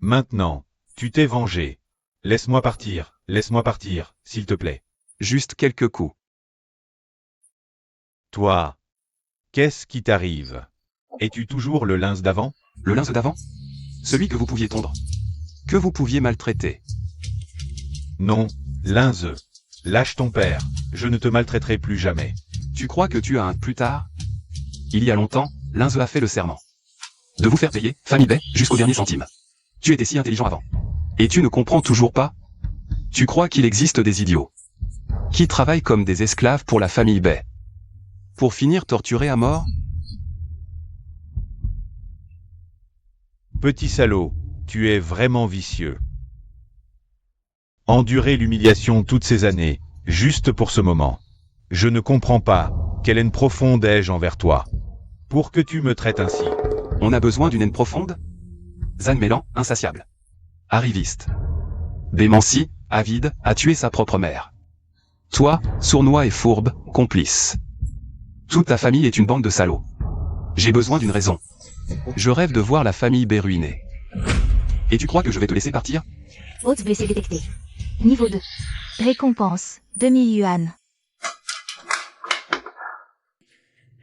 Maintenant, tu t'es vengé. Laisse-moi partir, s'il te plaît. Juste quelques coups. Toi, qu'est-ce qui t'arrive? Es-tu toujours le lince d'avant? Le lince d'avant? Celui que vous pouviez tondre. Que vous pouviez maltraiter. Non, Linze. Lâche ton père, je ne te maltraiterai plus jamais. Tu crois que tu as un plus tard? Il y a longtemps, Linze a fait le serment de vous faire payer, famille Bay, jusqu'au dernier centime. Tu étais si intelligent avant. Et tu ne comprends toujours pas? Tu crois qu'il existe des idiots qui travaillent comme des esclaves pour la famille Bay, pour finir torturés à mort? Petit salaud, tu es vraiment vicieux. Endurer l'humiliation toutes ces années, juste pour ce moment. Je ne comprends pas, quelle haine profonde ai-je envers toi, pour que tu me traites ainsi. On a besoin d'une haine profonde? Zan Mélan, insatiable. Arriviste. Bémancy, avide, a tué sa propre mère. Toi, sournois et fourbe, complice. Toute ta famille est une bande de salauds. J'ai besoin d'une raison. Je rêve de voir la famille Bay ruinée. Et tu crois que je vais te laisser partir? Haute blessée détectée. Niveau 2. Récompense, 2000 yuan.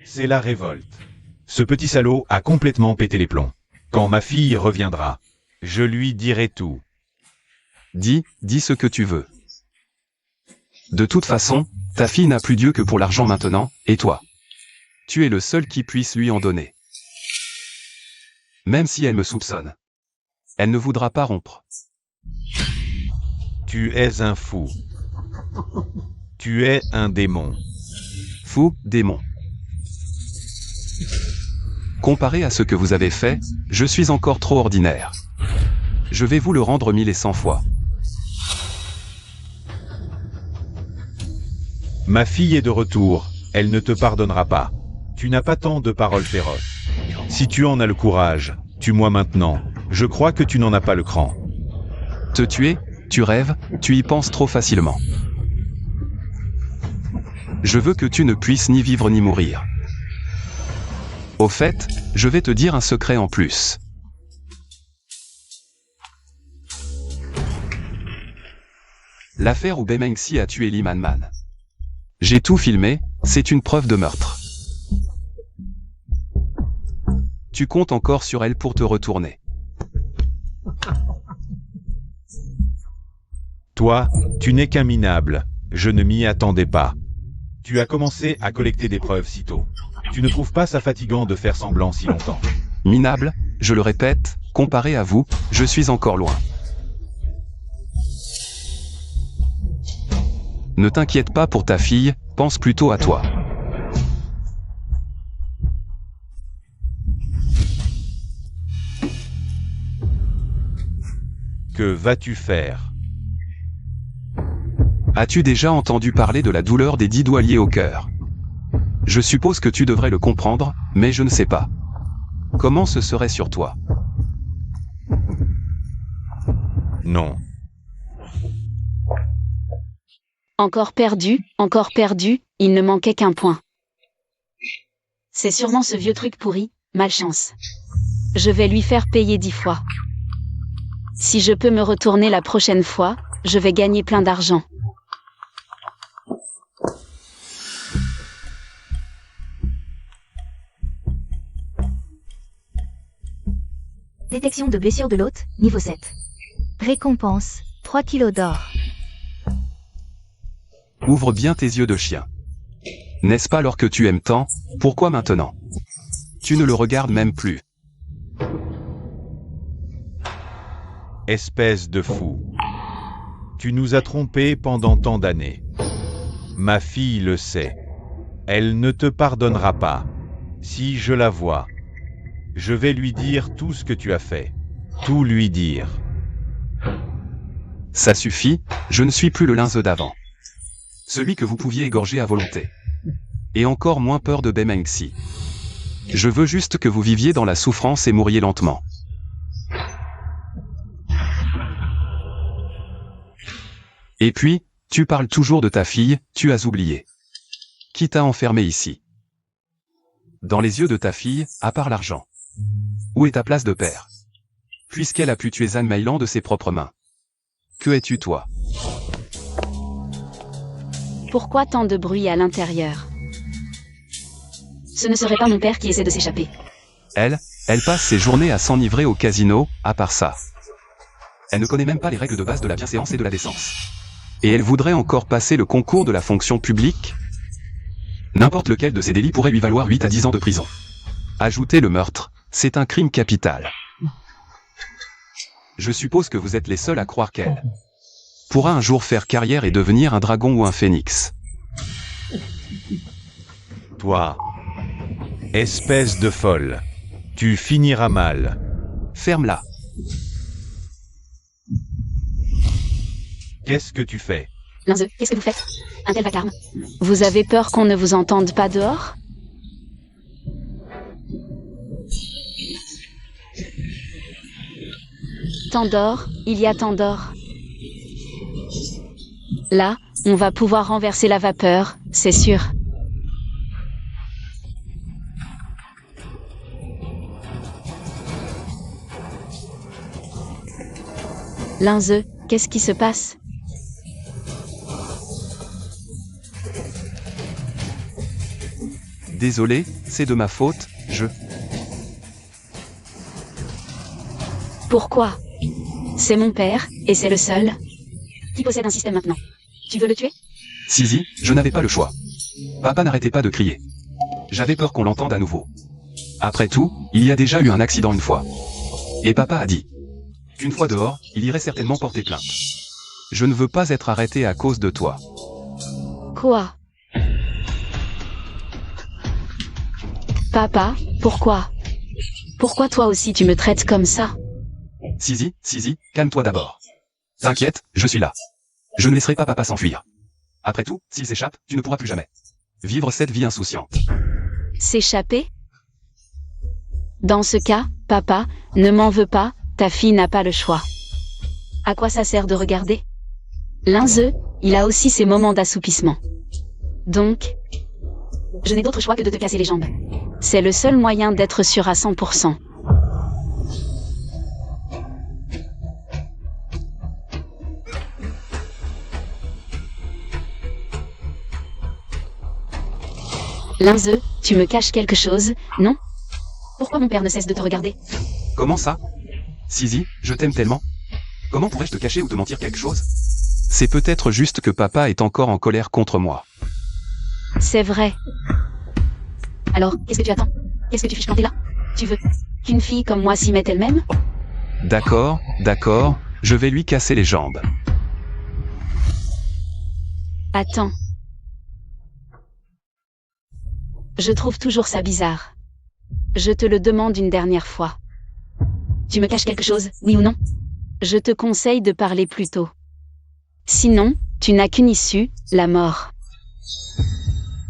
C'est la révolte. Ce petit salaud a complètement pété les plombs. Quand ma fille reviendra, je lui dirai tout. Dis ce que tu veux. De toute façon, Ta fille n'a plus Dieu que pour l'argent maintenant, et toi? Tu es le seul qui puisse lui en donner. Même si elle me soupçonne. Elle ne voudra pas rompre. Tu es un fou. Tu es un démon. Fou, démon. Comparé à ce que vous avez fait, je suis encore trop ordinaire. Je vais vous le rendre 1000 et 100 fois. Ma fille est de retour, elle ne te pardonnera pas. Tu n'as pas tant de paroles féroces. Si tu en as le courage, tue-moi maintenant. Je crois que tu n'en as pas le cran. Te tuer? Tu rêves, tu y penses trop facilement. Je veux que tu ne puisses ni vivre ni mourir. Au fait, je vais te dire un secret en plus. L'affaire où Bemengsi a tué Lee Man. J'ai tout filmé, c'est une preuve de meurtre. Tu comptes encore sur elle pour te retourner. Toi, tu n'es qu'un minable. Je ne m'y attendais pas. Tu as commencé à collecter des preuves si tôt. Tu ne trouves pas ça fatigant de faire semblant si longtemps? Minable, je le répète, comparé à vous, je suis encore loin. Ne t'inquiète pas pour ta fille, pense plutôt à toi. Que vas-tu faire? As-tu déjà entendu parler de la douleur des 10 doigts liés au cœur? Je suppose que tu devrais le comprendre, mais je ne sais pas. Comment ce serait sur toi? Non. Encore perdu, il ne manquait qu'un point. C'est sûrement ce vieux truc pourri, malchance. Je vais lui faire payer 10 fois. Si je peux me retourner la prochaine fois, je vais gagner plein d'argent. Détection de blessure de l'hôte, niveau 7. Récompense, 3 kilos d'or. Ouvre bien tes yeux de chien. N'est-ce pas alors que tu aimes tant? Pourquoi maintenant? Tu ne le regardes même plus. Espèce de fou. Tu nous as trompés pendant tant d'années. Ma fille le sait. Elle ne te pardonnera pas. Si je la vois, je vais lui dire tout ce que tu as fait. Tout lui dire. Ça suffit, je ne suis plus le Linze d'avant. Celui que vous pouviez égorger à volonté. Et encore moins peur de Bemengsi. Je veux juste que vous viviez dans la souffrance et mouriez lentement. Et puis, tu parles toujours de ta fille, tu as oublié. Qui t'a enfermé ici? Dans les yeux de ta fille, à part l'argent. Où est ta place de père? Puisqu'elle a pu tuer Zhang Meilan de ses propres mains. Que es-tu toi? Pourquoi tant de bruit à l'intérieur? Ce ne serait pas mon père qui essaie de s'échapper. Elle passe ses journées à s'enivrer au casino, à part ça. Elle ne connaît même pas les règles de base de la bienséance et de la décence. Et elle voudrait encore passer le concours de la fonction publique? N'importe lequel de ces délits pourrait lui valoir 8 à 10 ans de prison. Ajouter le meurtre, c'est un crime capital. Je suppose que vous êtes les seuls à croire qu'elle pourra un jour faire carrière et devenir un dragon ou un phénix. Toi, espèce de folle, tu finiras mal. Ferme-la. Qu'est-ce que tu fais? Linze, qu'est-ce que vous faites? Un tel vacarme. Vous avez peur qu'on ne vous entende pas dehors? Tant d'or, il y a tant d'or. Là, on va pouvoir renverser la vapeur, c'est sûr. Linze, qu'est-ce qui se passe? Désolé, c'est de ma faute, Pourquoi? C'est mon père, et c'est le seul. Qui possède un système maintenant. Tu veux le tuer? Sizi, je n'avais pas le choix. Papa n'arrêtait pas de crier. J'avais peur qu'on l'entende à nouveau. Après tout, il y a déjà eu un accident une fois. Et papa a dit qu'une fois dehors, il irait certainement porter plainte. Je ne veux pas être arrêté à cause de toi. Quoi? Papa, pourquoi? Pourquoi toi aussi tu me traites comme ça? Sizi, calme-toi d'abord. T'inquiète, je suis là. Je ne laisserai pas papa s'enfuir. Après tout, s'il s'échappe, tu ne pourras plus jamais vivre cette vie insouciante. S'échapper? Dans ce cas, papa, ne m'en veux pas, ta fille n'a pas le choix. À quoi ça sert de regarder? Linze, il a aussi ses moments d'assoupissement. Donc, je n'ai d'autre choix que de te casser les jambes. C'est le seul moyen d'être sûr à 100%. Linze, tu me caches quelque chose, non? Pourquoi mon père ne cesse de te regarder? Comment ça? Sizi, je t'aime tellement. Comment pourrais-je te cacher ou te mentir quelque chose? C'est peut-être juste que papa est encore en colère contre moi. C'est vrai. Alors, qu'est-ce que tu attends? Qu'est-ce que tu fiches planter là? Tu veux qu'une fille comme moi s'y mette elle-même? D'accord, je vais lui casser les jambes. Attends. Je trouve toujours ça bizarre. Je te le demande une dernière fois. Tu me caches quelque chose, oui ou non? Je te conseille de parler plus tôt. Sinon, tu n'as qu'une issue, la mort.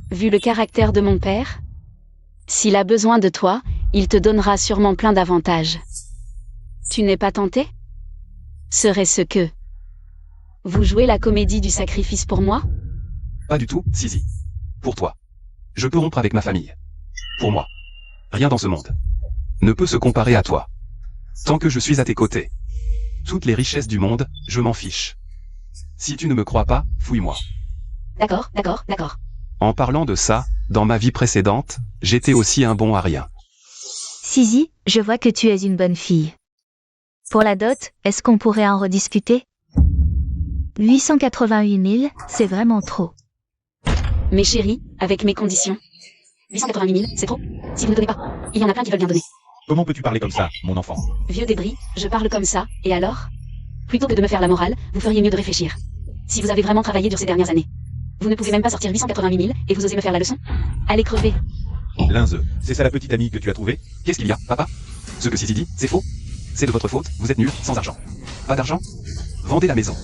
Vu le caractère de mon père, s'il a besoin de toi, il te donnera sûrement plein d'avantages. Tu n'es pas tenté? Serait-ce que vous jouez la comédie du sacrifice pour moi? Pas du tout, Sizi. Pour toi. Je peux rompre avec ma famille. Pour moi. Rien dans ce monde ne peut se comparer à toi. Tant que je suis à tes côtés. Toutes les richesses du monde, je m'en fiche. Si tu ne me crois pas, fouille-moi. D'accord. En parlant de ça, dans ma vie précédente, j'étais aussi un bon à rien. Sizi, je vois que tu es une bonne fille. Pour la dot, est-ce qu'on pourrait en rediscuter? 888 000, c'est vraiment trop. Mais chérie, avec mes conditions. 888 000, c'est trop? Si vous ne donnez pas, il y en a plein qui veulent bien donner. Comment peux-tu parler comme ça, mon enfant? Vieux débris, je parle comme ça, et alors? Plutôt que de me faire la morale, vous feriez mieux de réfléchir. Si vous avez vraiment travaillé dur ces dernières années, vous ne pouvez même pas sortir 888 000 et vous osez me faire la leçon? Allez crever. Linze, c'est ça la petite amie que tu as trouvée? Qu'est-ce qu'il y a, papa? Ce que Sizi dit, c'est faux. C'est de votre faute, vous êtes nuls, sans argent. Pas d'argent? Vendez la maison.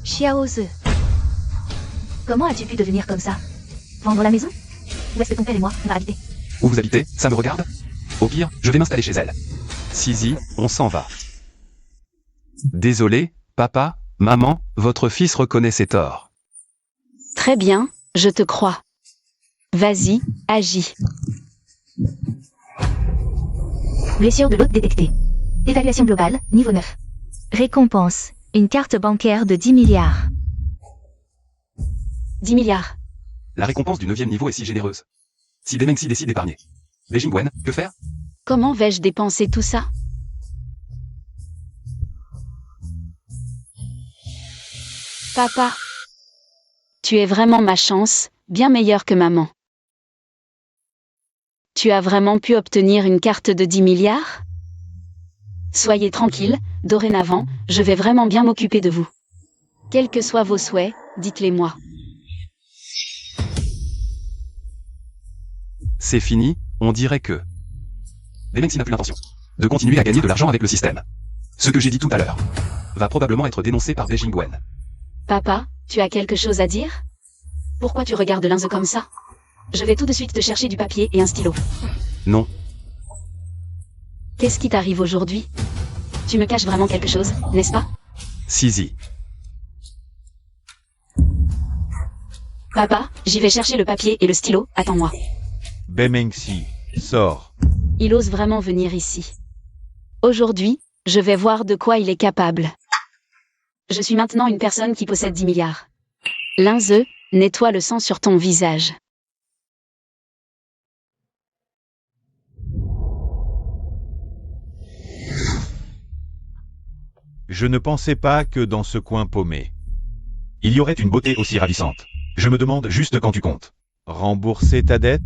Xiaoze. Comment as-tu pu devenir comme ça? Vendre la maison? Où est-ce que ton père et moi on va habiter? Où vous habitez, ça me regarde? Au pire, je vais m'installer chez elle. Sizi, on s'en va. Désolé, papa, maman, votre fils reconnaît ses torts. Très bien, je te crois. Vas-y, agis. Blessure de l'hôte détectée. Évaluation globale, niveau 9. Récompense, une carte bancaire de 10 milliards. 10 milliards. La récompense du 9e niveau est si généreuse. Si Demengxi décide d'épargner. Beijingwen, que faire? Comment vais-je dépenser tout ça? Papa. Tu es vraiment ma chance, bien meilleure que maman. Tu as vraiment pu obtenir une carte de 10 milliards? Soyez tranquille, dorénavant, je vais vraiment bien m'occuper de vous. Quels que soient vos souhaits, dites-les-moi. C'est fini, on dirait que Demengxi n'a plus l'intention de continuer à gagner de l'argent avec le système. Ce que j'ai dit tout à l'heure va probablement être dénoncé par Beijingwen. Papa, tu as quelque chose à dire? Pourquoi tu regardes Linze comme ça? Je vais tout de suite te chercher du papier et un stylo. Non. Qu'est-ce qui t'arrive aujourd'hui? Tu me caches vraiment quelque chose, n'est-ce pas? Sizi. Papa, j'y vais chercher le papier et le stylo, attends-moi. Bemengxi, sors. Il ose vraiment venir ici. Aujourd'hui, je vais voir de quoi il est capable. Je suis maintenant une personne qui possède 10 milliards. Linze, nettoie le sang sur ton visage. Je ne pensais pas que dans ce coin paumé, il y aurait une beauté aussi ravissante. Je me demande juste quand tu comptes. Rembourser ta dette?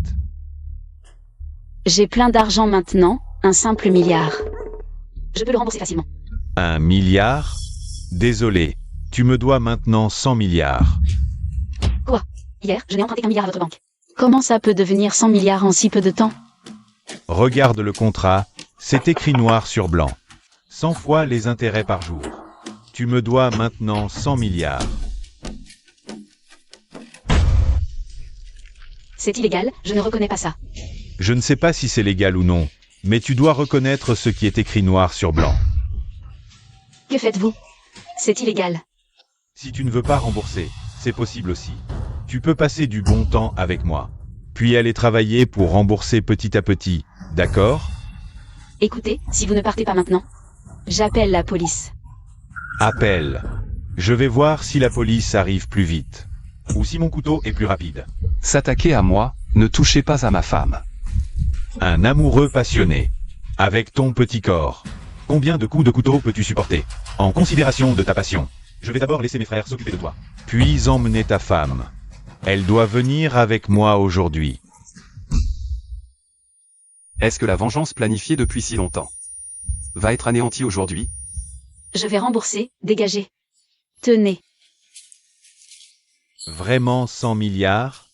J'ai plein d'argent maintenant, un simple milliard. Je peux le rembourser facilement. 1 milliard? Désolé, tu me dois maintenant 100 milliards. Quoi? Hier, je n'ai emprunté qu'1 milliard à votre banque. Comment ça peut devenir 100 milliards en si peu de temps? Regarde le contrat, c'est écrit noir sur blanc. 100 fois les intérêts par jour. Tu me dois maintenant 100 milliards. C'est illégal, je ne reconnais pas ça. Je ne sais pas si c'est légal ou non, mais tu dois reconnaître ce qui est écrit noir sur blanc. Que faites-vous? C'est illégal. Si tu ne veux pas rembourser, c'est possible aussi. Tu peux passer du bon temps avec moi, puis aller travailler pour rembourser petit à petit, d'accord? Écoutez, si vous ne partez pas maintenant, j'appelle la police. Appelle. Je vais voir si la police arrive plus vite. Ou si mon couteau est plus rapide. S'attaquer à moi, ne touchez pas à ma femme. Un amoureux passionné. Avec ton petit corps. Combien de coups de couteau peux-tu supporter? En considération de ta passion, je vais d'abord laisser mes frères s'occuper de toi. Puis emmener ta femme. Elle doit venir avec moi aujourd'hui. Est-ce que la vengeance planifiée depuis si longtemps va être anéantie aujourd'hui? Je vais rembourser, dégagez. Tenez. Vraiment 100 milliards?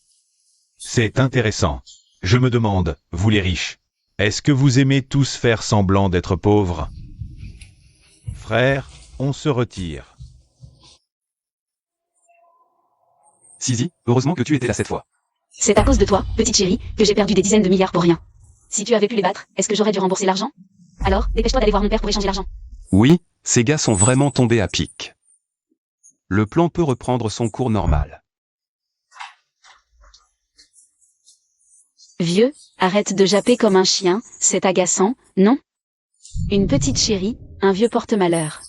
C'est intéressant. Je me demande, vous les riches, est-ce que vous aimez tous faire semblant d'être pauvres? Frère, on se retire. Sisi, heureusement que tu étais là cette fois. C'est à cause de toi, petite chérie, que j'ai perdu des dizaines de milliards pour rien. Si tu avais pu les battre, est-ce que j'aurais dû rembourser l'argent? Alors, dépêche-toi d'aller voir mon père pour échanger l'argent. Oui, ces gars sont vraiment tombés à pic. Le plan peut reprendre son cours normal. Vieux, arrête de japper comme un chien, c'est agaçant, non? Une petite chérie, un vieux porte-malheur.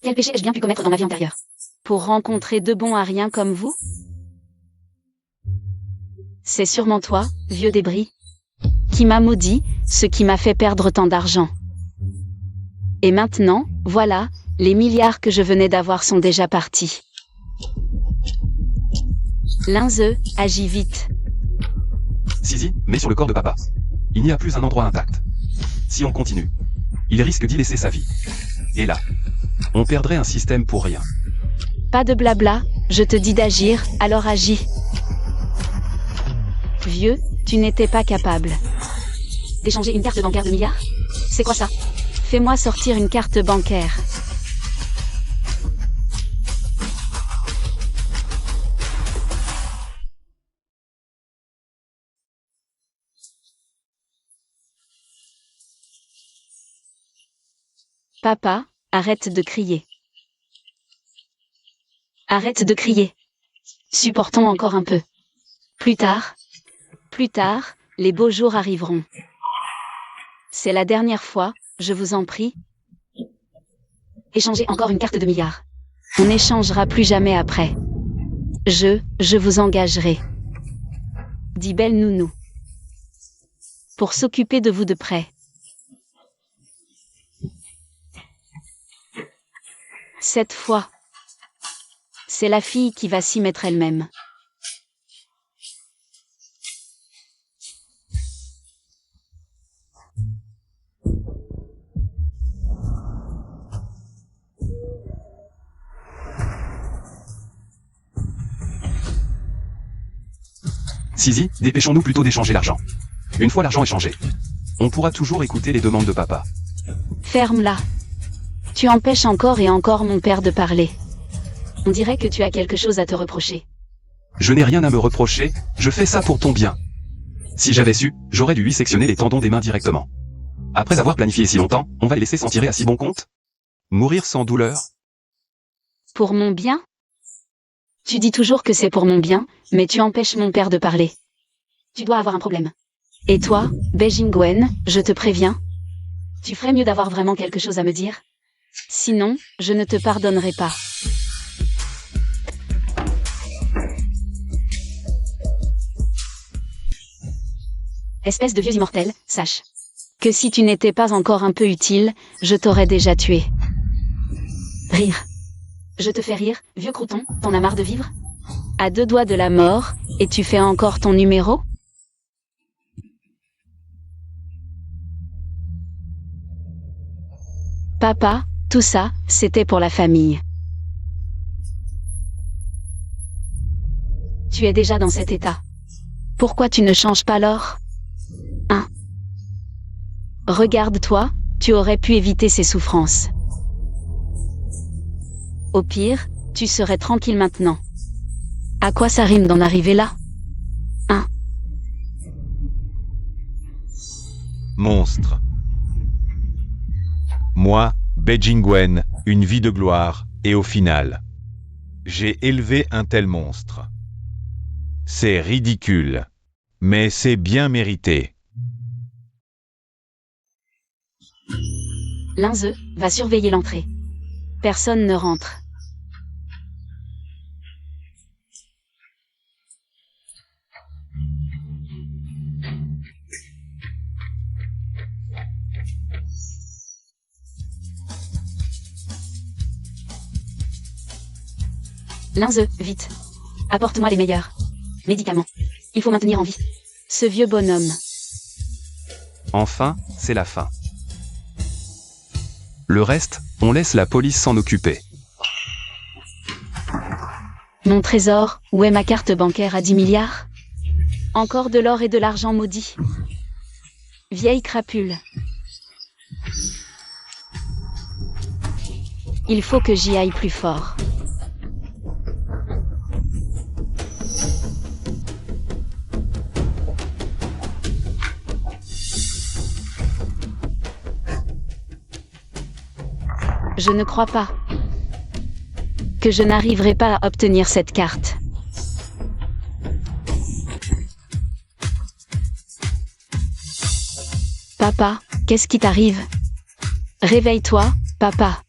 Quel péché ai-je bien pu commettre dans ma vie antérieure? Pour rencontrer deux bons à rien comme vous? C'est sûrement toi, vieux débris, qui m'a maudit, ce qui m'a fait perdre tant d'argent. Et maintenant, voilà, les milliards que je venais d'avoir sont déjà partis. Linze, agis vite. Sisi, mets sur le corps de papa. Il n'y a plus un endroit intact. Si on continue, il risque d'y laisser sa vie. Et là, on perdrait un système pour rien. Pas de blabla, je te dis d'agir, alors agis. Vieux, tu n'étais pas capable. D'échanger une carte bancaire de milliards? C'est quoi ça? Fais-moi sortir une carte bancaire. Papa, arrête de crier. Arrête de crier. Supportons encore un peu. Plus tard, les beaux jours arriveront. C'est la dernière fois, je vous en prie. Échangez encore une carte de milliards. On n'échangera plus jamais après. Je vous engagerai. Dit belle nounou. Pour s'occuper de vous de près. Cette fois, c'est la fille qui va s'y mettre elle-même. Sisi, dépêchons-nous plutôt d'échanger l'argent. Une fois l'argent échangé, on pourra toujours écouter les demandes de papa. Ferme-la. Tu empêches encore et encore mon père de parler. On dirait que tu as quelque chose à te reprocher. Je n'ai rien à me reprocher, je fais ça pour ton bien. Si j'avais su, j'aurais dû lui sectionner les tendons des mains directement. Après avoir planifié si longtemps, on va les laisser s'en tirer à si bon compte? Mourir sans douleur? Pour mon bien? Tu dis toujours que c'est pour mon bien, mais tu empêches mon père de parler. Tu dois avoir un problème. Et toi, Beijing Gwen, je te préviens. Tu ferais mieux d'avoir vraiment quelque chose à me dire. Sinon, je ne te pardonnerai pas. Espèce de vieux immortel, sache que si tu n'étais pas encore un peu utile, je t'aurais déjà tué. Rire. Je te fais rire, vieux crouton, t'en as marre de vivre? À 2 doigts de la mort, et tu fais encore ton numéro? Papa, tout ça, c'était pour la famille. Tu es déjà dans cet état. Pourquoi tu ne changes pas l'or? Hein? Regarde-toi, tu aurais pu éviter ces souffrances. Au pire, tu serais tranquille maintenant. À quoi ça rime d'en arriver là? Hein? Monstre. Moi, Beijing-Gwen, une vie de gloire, et au final, j'ai élevé un tel monstre. C'est ridicule. Mais c'est bien mérité. Linze va surveiller l'entrée. Personne ne rentre. Linze, vite. Apporte-moi les meilleurs médicaments. Il faut maintenir en vie ce vieux bonhomme. Enfin, c'est la fin. Le reste, on laisse la police s'en occuper. Mon trésor, où est ma carte bancaire à 10 milliards? Encore de l'or et de l'argent maudit. Vieille crapule. Il faut que j'y aille plus fort. Je ne crois pas que je n'arriverai pas à obtenir cette carte. Papa, qu'est-ce qui t'arrive? Réveille-toi, papa.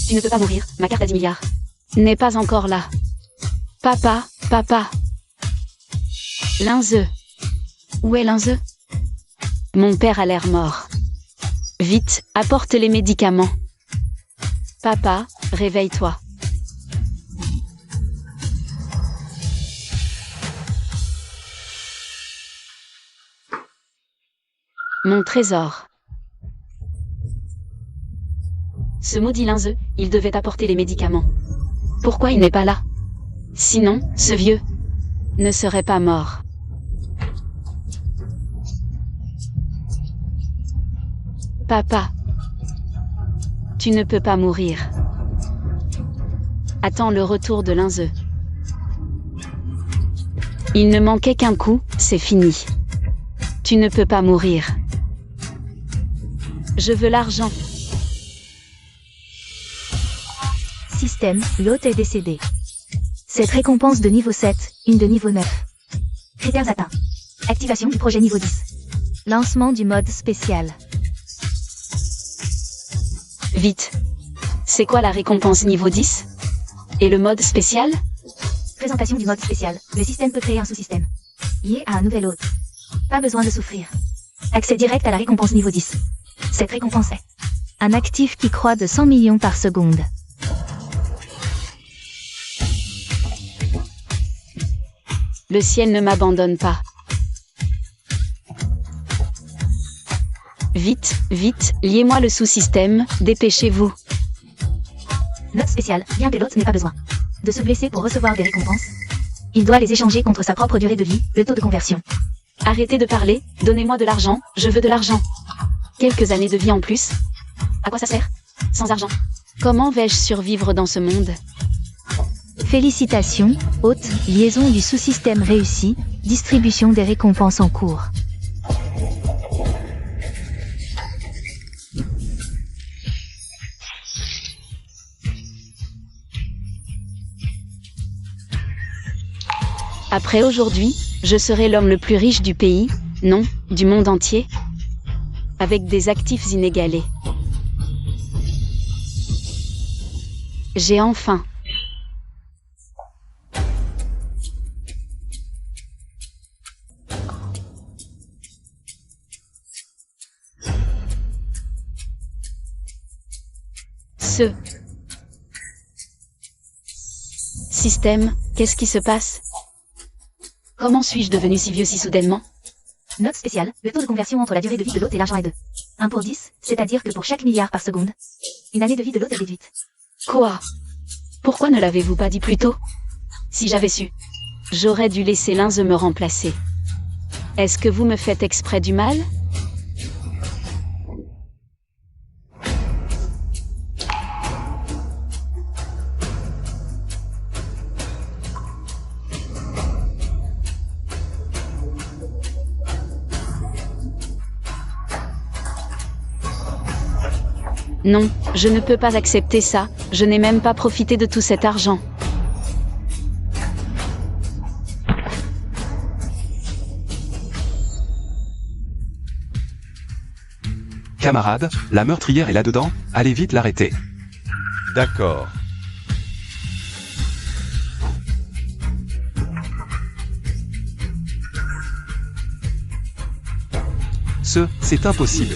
Tu ne peux pas mourir, ma carte à 10 milliards n'est pas encore là. Papa, papa. Linze. Où est Linze? Mon père a l'air mort. Vite, apporte les médicaments. Papa, réveille-toi. Mon trésor. Ce maudit Linze, il devait apporter les médicaments. Pourquoi il n'est pas là? Sinon, ce vieux ne serait pas mort. Papa, tu ne peux pas mourir. Attends le retour de Linze. Il ne manquait qu'un coup, c'est fini. Tu ne peux pas mourir. Je veux l'argent. Système, l'hôte est décédé. Cette récompense de niveau 7, une de niveau 9. Critères atteints. Activation du projet niveau 10. Lancement du mode spécial. Vite. C'est quoi la récompense niveau 10? Et le mode spécial? Présentation du mode spécial. Le système peut créer un sous-système lié à un nouvel hôte. Pas besoin de souffrir. Accès direct à la récompense niveau 10. Cette récompense est un actif qui croît de 100 millions par seconde. Le ciel ne m'abandonne pas. Vite, vite, liez-moi le sous-système, dépêchez-vous. Note spéciale, bien que l'hôte n'ait pas besoin de se blesser pour recevoir des récompenses, il doit les échanger contre sa propre durée de vie, le taux de conversion. Arrêtez de parler, donnez-moi de l'argent, je veux de l'argent. Quelques années de vie en plus. À quoi ça sert? Sans argent. Comment vais-je survivre dans ce monde? Félicitations, hôte, liaison du sous-système réussie, distribution des récompenses en cours. Après aujourd'hui, je serai l'homme le plus riche du pays, non, du monde entier, avec des actifs inégalés. J'ai enfin. Système, qu'est-ce qui se passe? Comment suis-je devenu si vieux si soudainement? Note spéciale, le taux de conversion entre la durée de vie de l'hôte et l'argent est de 1 pour 10, c'est-à-dire que pour chaque milliard par seconde, une année de vie de l'hôte est déduite. Quoi? Pourquoi ne l'avez-vous pas dit plus tôt? Si j'avais su, j'aurais dû laisser l'un me remplacer. Est-ce que vous me faites exprès du mal? Non, je ne peux pas accepter ça, je n'ai même pas profité de tout cet argent. Camarade, la meurtrière est là-dedans, allez vite l'arrêter. D'accord. C'est impossible.